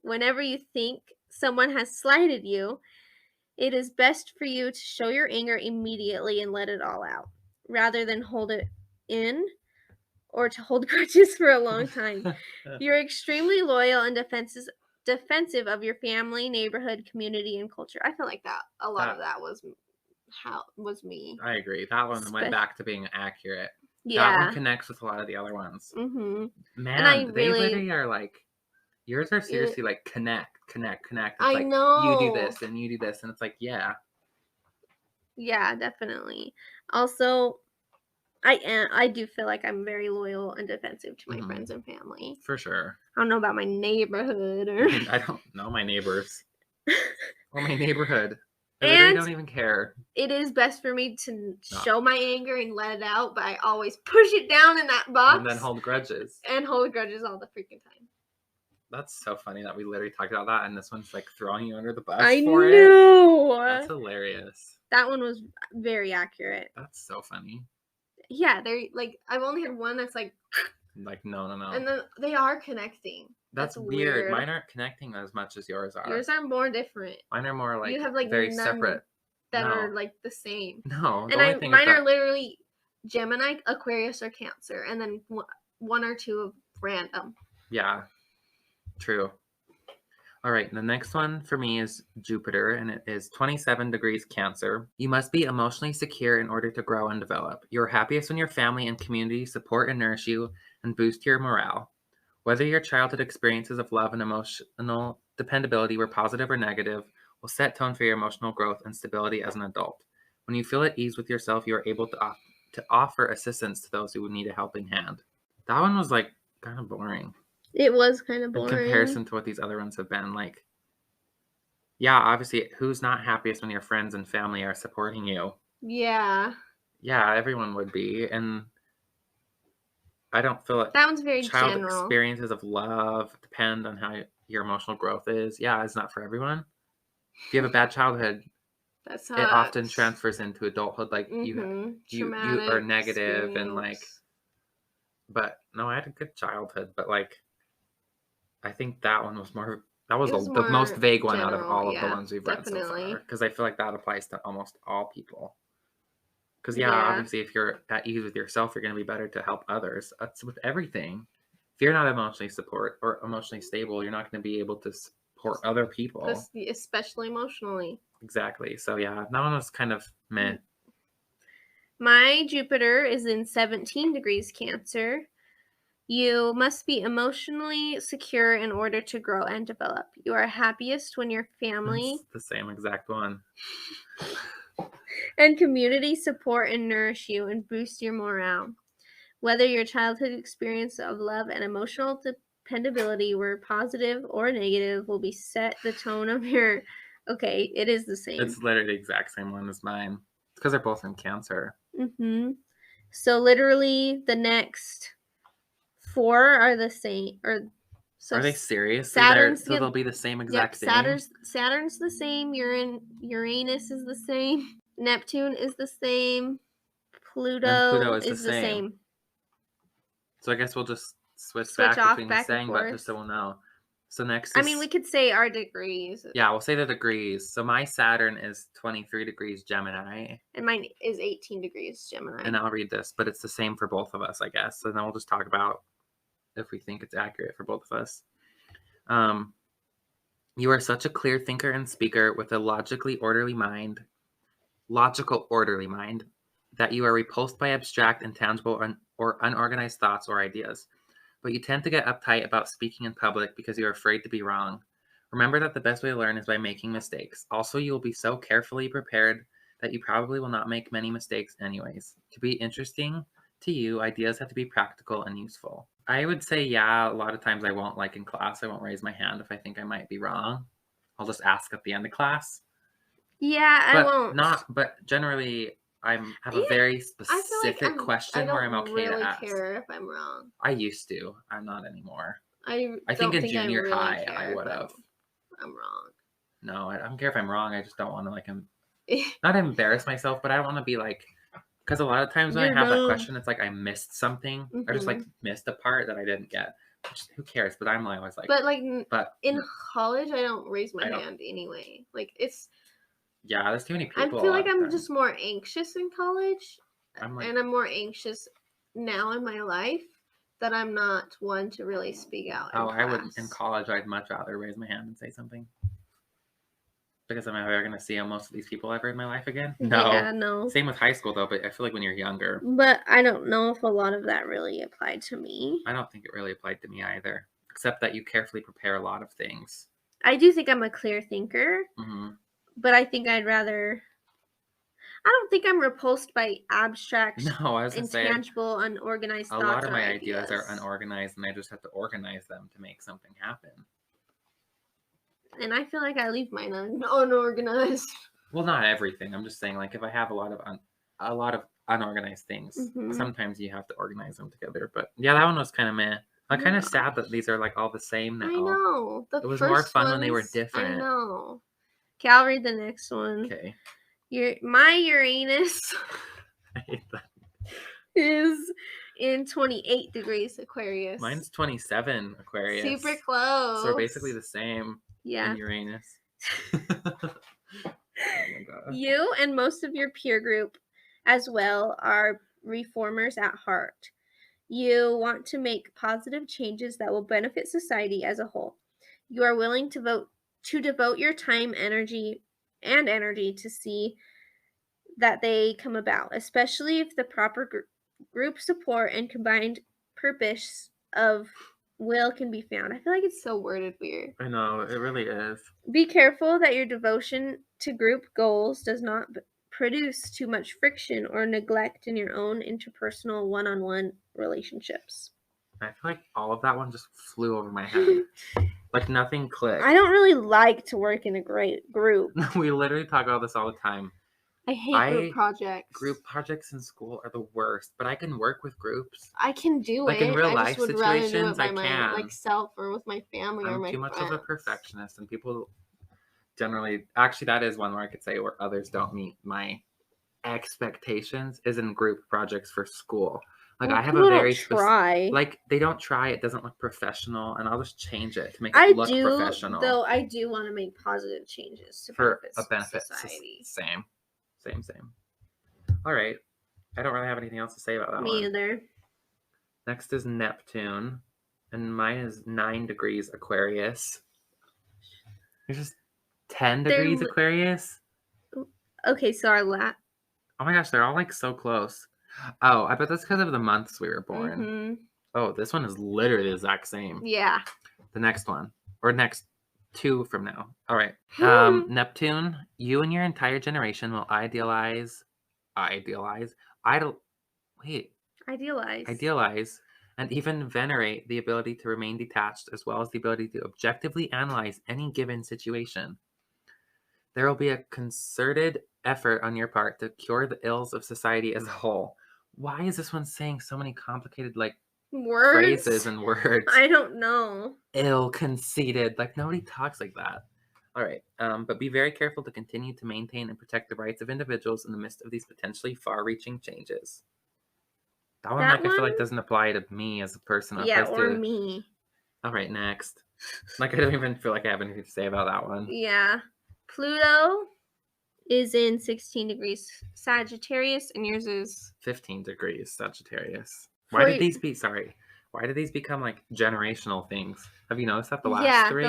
whenever you think someone has slighted you. It is best for you to show your anger immediately and let it all out, rather than hold it in or to hold grudges for a long time. You're extremely loyal and defensive of your family, neighborhood, community, and culture. I feel like that a lot of that was me. I agree. That one went back to being accurate. Yeah. That one connects with a lot of the other ones. Man, they literally are yours are seriously connect. It's I know. You do this and you do this, and it's yeah. Yeah, definitely. Also, I do feel like I'm very loyal and defensive to my friends and family. For sure. I don't know about my neighborhood or I don't know my neighbors or my neighborhood. I literally don't even care. It is best for me to show my anger and let it out, but I always push it down in that box. And then hold grudges. And hold grudges all the freaking time. That's so funny that we literally talked about that, and this one's throwing you under the bus I for know. it. That's hilarious. That one was very accurate. That's so funny. Yeah, they're I've only had one that's no. And then they are connecting. That's weird. Mine aren't connecting as much as yours are. Yours are more different. Mine are more like you have like very separate. That are like the same. No, and mine are literally Gemini, Aquarius, or Cancer, and then one or two of random. Yeah, true. All right, the next one for me is Jupiter, and it is 27 degrees Cancer. You must be emotionally secure in order to grow and develop. You're happiest when your family and community support and nourish you and boost your morale. Whether your childhood experiences of love and emotional dependability were positive or negative, will set tone for your emotional growth and stability as an adult. When you feel at ease with yourself, you are able to offer assistance to those who would need a helping hand. That one was like kind of boring. It was kind of boring. In comparison to what these other ones have been. Like, yeah, obviously, who's not happiest when your friends and family are supporting you? Yeah. Yeah, everyone would be. And I don't feel like that one's very child general. Experiences of love depend on how your emotional growth is. Yeah, it's not for everyone. If you have a bad childhood, it often transfers into adulthood. Like you are negative and like. But no, I had a good childhood. But like, I think that one was more. That was the most vague one out of all of the ones we've read so far. Because I feel like that applies to almost all people. Because obviously, if you're at ease with yourself, you're going to be better to help others. That's with everything. If you're not emotionally emotionally stable, you're not going to be able to support other people, especially emotionally. Exactly. So yeah, that one was kind of meh. My Jupiter is in 17 degrees Cancer. You must be emotionally secure in order to grow and develop. You are happiest when your family... That's the same exact one. ...and community support and nourish you and boost your morale. Whether your childhood experience of love and emotional dependability were positive or negative will be set the tone of your... Okay, it is the same. It's literally the exact same one as mine. It's because they're both in Cancer. Mm-hmm. So literally the next... 4 are the same, are they serious? So they'll be the same exact thing. Saturn's the same. Uranus is the same. Neptune is the same. Pluto is the same. So I guess we'll just switch back between the saying, but just so we'll know. So next, we could say our degrees. Yeah, we'll say the degrees. So my Saturn is 23 degrees Gemini. And mine is 18 degrees Gemini. And I'll read this, but it's the same for both of us, I guess. So then we'll just talk about if we think it's accurate for both of us. You are such a clear thinker and speaker with a logical orderly mind, that you are repulsed by abstract, intangible, or unorganized thoughts or ideas. But you tend to get uptight about speaking in public because you are afraid to be wrong. Remember that the best way to learn is by making mistakes. Also, you will be so carefully prepared that you probably will not make many mistakes anyways. To be interesting to you, ideas have to be practical and useful. I would say, yeah, a lot of times I won't, like in class, I won't raise my hand if I think I might be wrong. I'll just ask at the end of class. Yeah, I won't. But generally, I have a very specific question where I'm okay to ask. I don't really care if I'm wrong. I used to. I'm not anymore. I think in junior high, I would have. I'm wrong. No, I don't care if I'm wrong. I just don't want to, not embarrass myself, but I don't want to be like... Because a lot of times when I have that question, it's like I missed something. Mm-hmm. I just missed a part that I didn't get. Which, who cares? But I'm always like... But in college, I don't raise my hand anyway. It's... Yeah, there's too many people. I feel like I'm just more anxious in college. And I'm more anxious now in my life that I'm not one to really speak out in class. I would... In college, I'd much rather raise my hand and say something. Because am I ever going to see most of these people ever in my life again? No. Yeah, no. Same with high school, though, but I feel like when you're younger. But I don't know if a lot of that really applied to me. I don't think it really applied to me either. Except that you carefully prepare a lot of things. I do think I'm a clear thinker. Mm-hmm. But I think I'd rather... I don't think I'm repulsed by abstract, intangible, unorganized thoughts. A lot of my ideas are unorganized, and I just have to organize them to make something happen. And I feel like I leave mine unorganized. Well, not everything. I'm just saying, if I have a lot of unorganized things, sometimes you have to organize them together. But yeah, that one was kind of meh. I'm kind of sad that these are all the same now. I know. It was more fun when they were different. I know. Okay, I'll read the next one. Okay. My Uranus I hate that. is in 28 degrees Aquarius. Mine's 27 Aquarius. Super close. So we're basically the same in Uranus. Oh my God. You and most of your peer group as well are reformers at heart. You want to make positive changes that will benefit society as a whole. You are willing to devote your time, energy to see that they come about, especially if the proper group support and combined purpose of will can be found. I feel like it's so worded weird. I know, it really is. Be careful that your devotion to group goals does not produce too much friction or neglect in your own interpersonal one-on-one relationships. I feel like all of that one just flew over my head. Like nothing clicked. I don't really like to work in a great group. We literally talk about this all the time. I hate group projects. Group projects in school are the worst, but I can work with groups. I can do like it. In real I life just would situations, rather do it by I can. Like self or with my family or my I'm too much friends. of a perfectionist, and people generally, actually, that is one where I could say where others don't meet my expectations is in group projects for school. Like I have a very like they don't try. It doesn't look professional, and I'll just change it to make it look professional. Though I do want to make positive changes to for benefit a benefit society. Same. All right, I don't really have anything else to say about that one. Me either. Next is Neptune, and mine is 9 degrees Aquarius. There's just 10 degrees Aquarius. Okay, so our oh my gosh, they're all like so close. Oh, I bet that's because of the months we were born. Mm-hmm. Oh, this one is literally the exact same. Yeah. The next one, or next 2 from now. All right. Neptune, you and your entire generation will idealize, and even venerate the ability to remain detached, as well as the ability to objectively analyze any given situation. There will be a concerted effort on your part to cure the ills of society as a whole. Why is this one saying so many complicated, like, words? Phrases and words? I don't know. Ill-conceited. Like, nobody talks like that. All right. But be very careful to continue to maintain and protect the rights of individuals in the midst of these potentially far-reaching changes. That one, I feel like doesn't apply to me as a person. Me. All right, next. Like, I don't even feel like I have anything to say about that one. Yeah. Pluto is in 16 degrees Sagittarius, and yours is 15 degrees Sagittarius. Why did these become like generational things? Have you noticed that the last 3?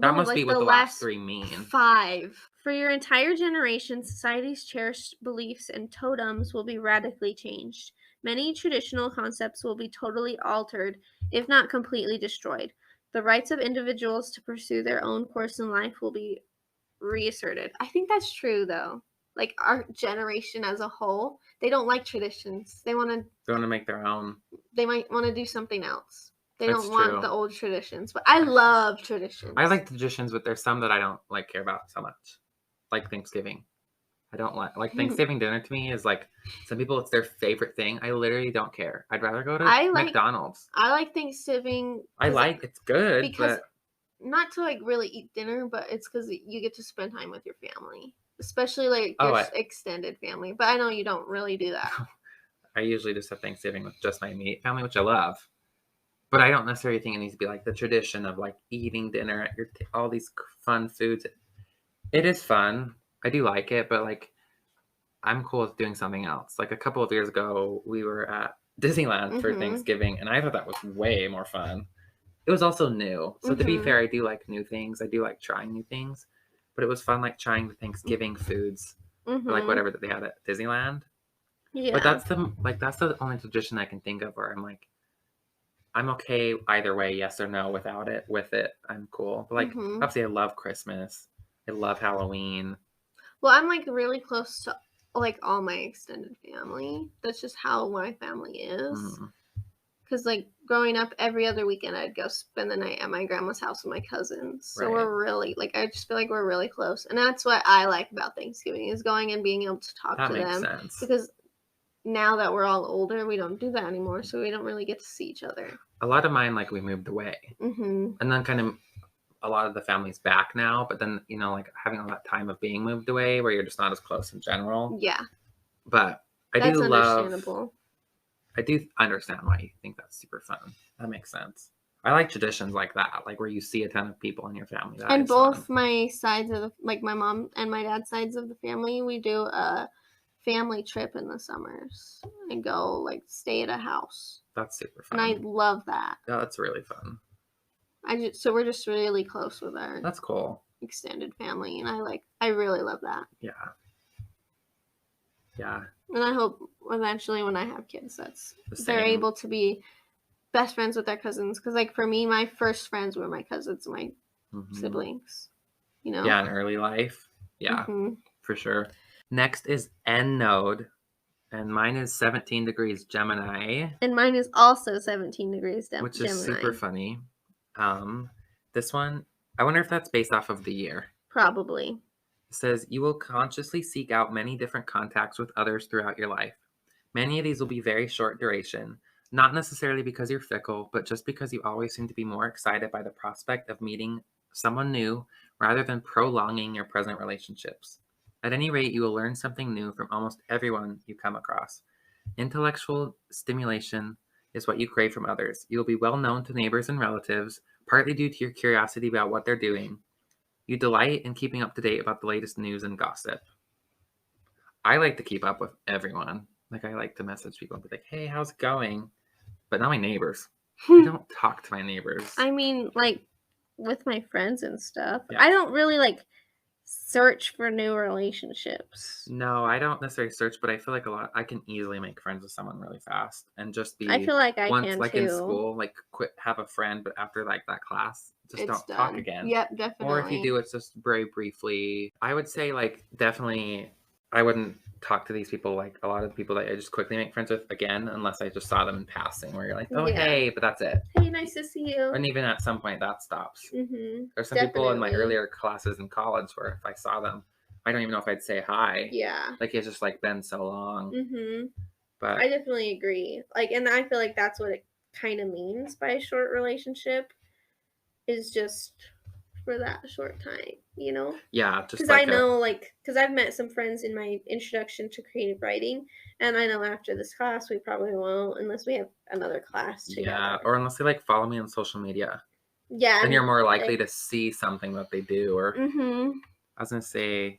That must be what the last 3 mean. 5. For your entire generation, society's cherished beliefs and totems will be radically changed. Many traditional concepts will be totally altered, if not completely destroyed. The rights of individuals to pursue their own course in life will be reasserted. I think that's true, though. Like, our generation as a whole, they don't like traditions. They want to make their own. They might want to do something else. They don't want the old traditions. But I love traditions. I like traditions, but there's some that I don't care about so much. Like Thanksgiving. I don't like Thanksgiving dinner to me is like, some people, it's their favorite thing. I literally don't care. I'd rather go to McDonald's. I like Thanksgiving. It's good. Because, not to like really eat dinner, but it's because you get to spend time with your family. Especially like your extended family. But I know you don't really do that. I usually just have Thanksgiving with just my immediate family, which I love. But I don't necessarily think it needs to be like the tradition of like eating dinner at your all these fun foods. It is fun. I do like it, but like I'm cool with doing something else. Like a couple of years ago, we were at Disneyland for Thanksgiving, and I thought that was way more fun. It was also new. So to be fair, I do like new things. I do like trying new things. But it was fun, like trying the Thanksgiving foods, or like whatever that they had at Disneyland. Yeah. But that's the only tradition I can think of where I'm like, I'm okay either way, yes or no. Without it, with it, I'm cool. But like, obviously, I love Christmas. I love Halloween. Well, I'm like really close to like all my extended family. That's just how my family is. Because like growing up, every other weekend I'd go spend the night at my grandma's house with my cousins. So we're really like, I just feel like we're really close, and that's what I like about Thanksgiving is going and being able to talk to them. That makes sense. Because now that we're all older, we don't do that anymore, so we don't really get to see each other. A lot of mine, like we moved away, and then kind of a lot of the family's back now. But then like having all that time of being moved away, where you're just not as close in general. Yeah, but I do love I do understand why you think that's super fun. That makes sense. I like traditions like that, like where you see a ton of people in your family. That and both fun. My sides of my mom and my dad's sides of the family, we do a family trip in the summers and go like stay at a house. That's super fun. And I love that. Yeah, that's really fun. So we're just really close with our That's cool extended family, and I really love that. Yeah. And I hope eventually when I have kids, they're able to be best friends with their cousins. Because like for me, my first friends were my cousins, my siblings. Yeah, in early life. Yeah, for sure. Next is N node, and mine is 17 degrees Gemini. And mine is also 17 degrees Gemini. Which is super funny. This one, I wonder if that's based off of the year. Probably. It says, you will consciously seek out many different contacts with others throughout your life. Many of these will be very short duration, not necessarily because you're fickle, but just because you always seem to be more excited by the prospect of meeting someone new rather than prolonging your present relationships. At any rate, you will learn something new from almost everyone you come across. Intellectual stimulation is what you crave from others. You will be well known to neighbors and relatives, partly due to your curiosity about what they're doing. You delight in keeping up to date about the latest news and gossip. I like to keep up with everyone. Like, I like to message people and be like, hey, how's it going? But not my neighbors. I don't talk to my neighbors. I mean, like, with my friends and stuff. Yeah. I don't really, like, search for new relationships. No, I don't necessarily search, but I feel like I can easily make friends with someone really fast and just be. I feel like I once, can like too. In school, like have a friend, but after like that class, just don't talk again. Yep, definitely. Or if you do, it's just very briefly. I would say like definitely, I wouldn't talk to these people like a lot of the people that I just quickly make friends with again, unless I just saw them in passing, where you're like, oh hey, but that's it. Hey, nice to see you. And even at some point that stops. There's some people in my earlier classes in college where if I saw them, I don't even know if I'd say hi. Yeah. Like it's just like been so long. But I definitely agree. Like, and I feel like that's what it kind of means by a short relationship, is just for that short time, you know? Yeah, just because I know, like, because I've met some friends in my introduction to creative writing, and I know after this class we probably won't unless we have another class together. Yeah, or unless they like follow me on social media. Yeah, then you're more likely to see something that they do. Or I was gonna say,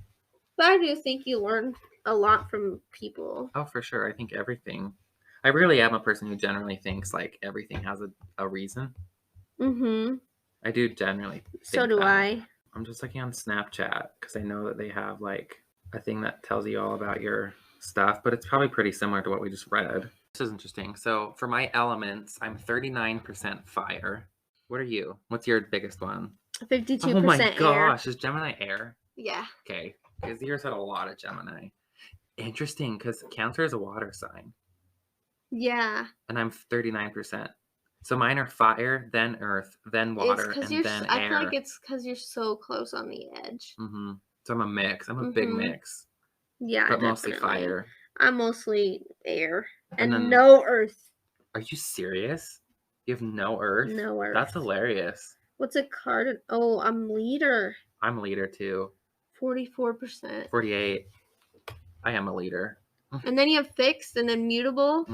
but I do think you learn a lot from people. Oh, for sure. I think everything. I really am a person who generally thinks like everything has a reason. I do generally think so do that. I. I'm just looking on Snapchat because I know that they have like a thing that tells you all about your stuff, but it's probably pretty similar to what we just read. This is interesting. So for my elements, I'm 39% fire. What are you? What's your biggest one? 52% Oh my gosh, air. Is Gemini air? Yeah. Okay, because yours had a lot of Gemini. Interesting, because Cancer is a water sign. Yeah. And I'm 39%. So mine are fire, then earth, then water, and then air. I feel like it's because you're so close on the edge. So I'm a mix. I'm a big mix. Yeah, but mostly fire. I'm mostly air and then, no earth. Are you serious? You have no earth? No earth. That's hilarious. What's a card? Oh, I'm leader. I'm leader too. 44%. 48. I am a leader. And then you have fixed and then mutable.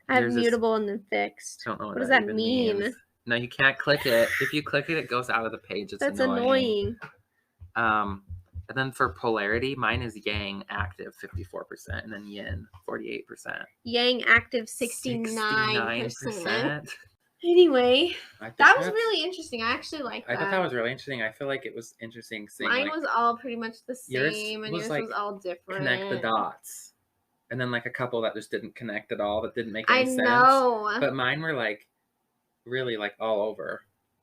I have mutable and then fixed. I don't know what does that mean? Means. No, you can't click it. If you click it, it goes out of the page. That's annoying. And then for polarity, mine is yang active 54%, and then yin 48%. Yang active 69%. 69%. Anyway, that was really interesting. I actually like that. I thought that was really interesting. I feel like it was interesting seeing. Mine was all pretty much the same, and yours was all different. Connect the dots. And then like a couple that just didn't connect at all, that didn't make any sense. I know. But mine were like really like all over.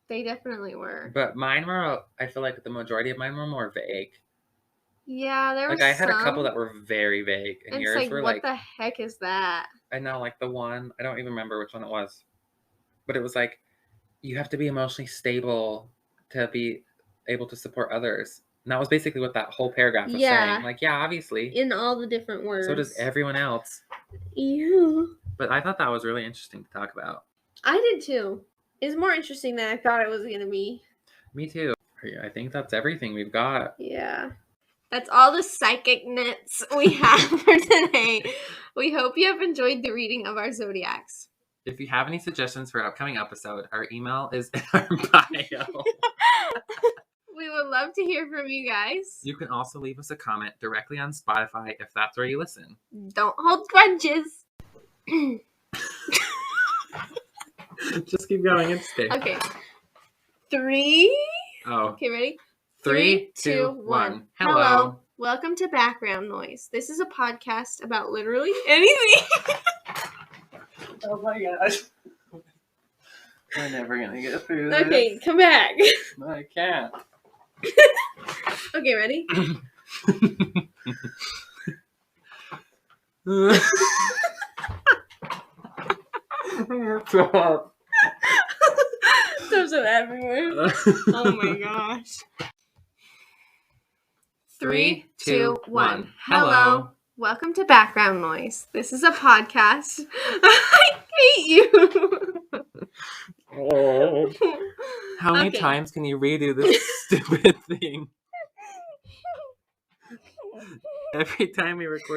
They definitely were. But mine were, I feel like the majority of mine were more vague. Yeah, there was I had a couple that were very vague. And yours like, were what the heck is that? I know, like the one, I don't even remember which one it was. But it was like, you have to be emotionally stable to be able to support others. And that was basically what that whole paragraph was saying. Like, yeah, obviously. In all the different words. So does everyone else. Ew. But I thought that was really interesting to talk about. I did too. It's more interesting than I thought it was going to be. Me too. I think that's everything we've got. Yeah. That's all the psychic-ness we have for today. We hope you have enjoyed the reading of our zodiacs. If you have any suggestions for an upcoming episode, our email is in our bio. We would love to hear from you guys. You can also leave us a comment directly on Spotify if that's where you listen. Don't hold grudges. Just keep going and stay. Okay. 3. Oh. Okay, ready? 3, 2, 1. Hello. Welcome to Background Noise. This is a podcast about literally anything. Oh my gosh. We're never going to get through this. Okay, come back. I can't. Okay, ready? Thumbs up everywhere. Oh my gosh. 3, 2, 1. Hello. Welcome to Background Noise. This is a podcast. I hate you. Oh. How many times can you redo this stupid thing? Every time we record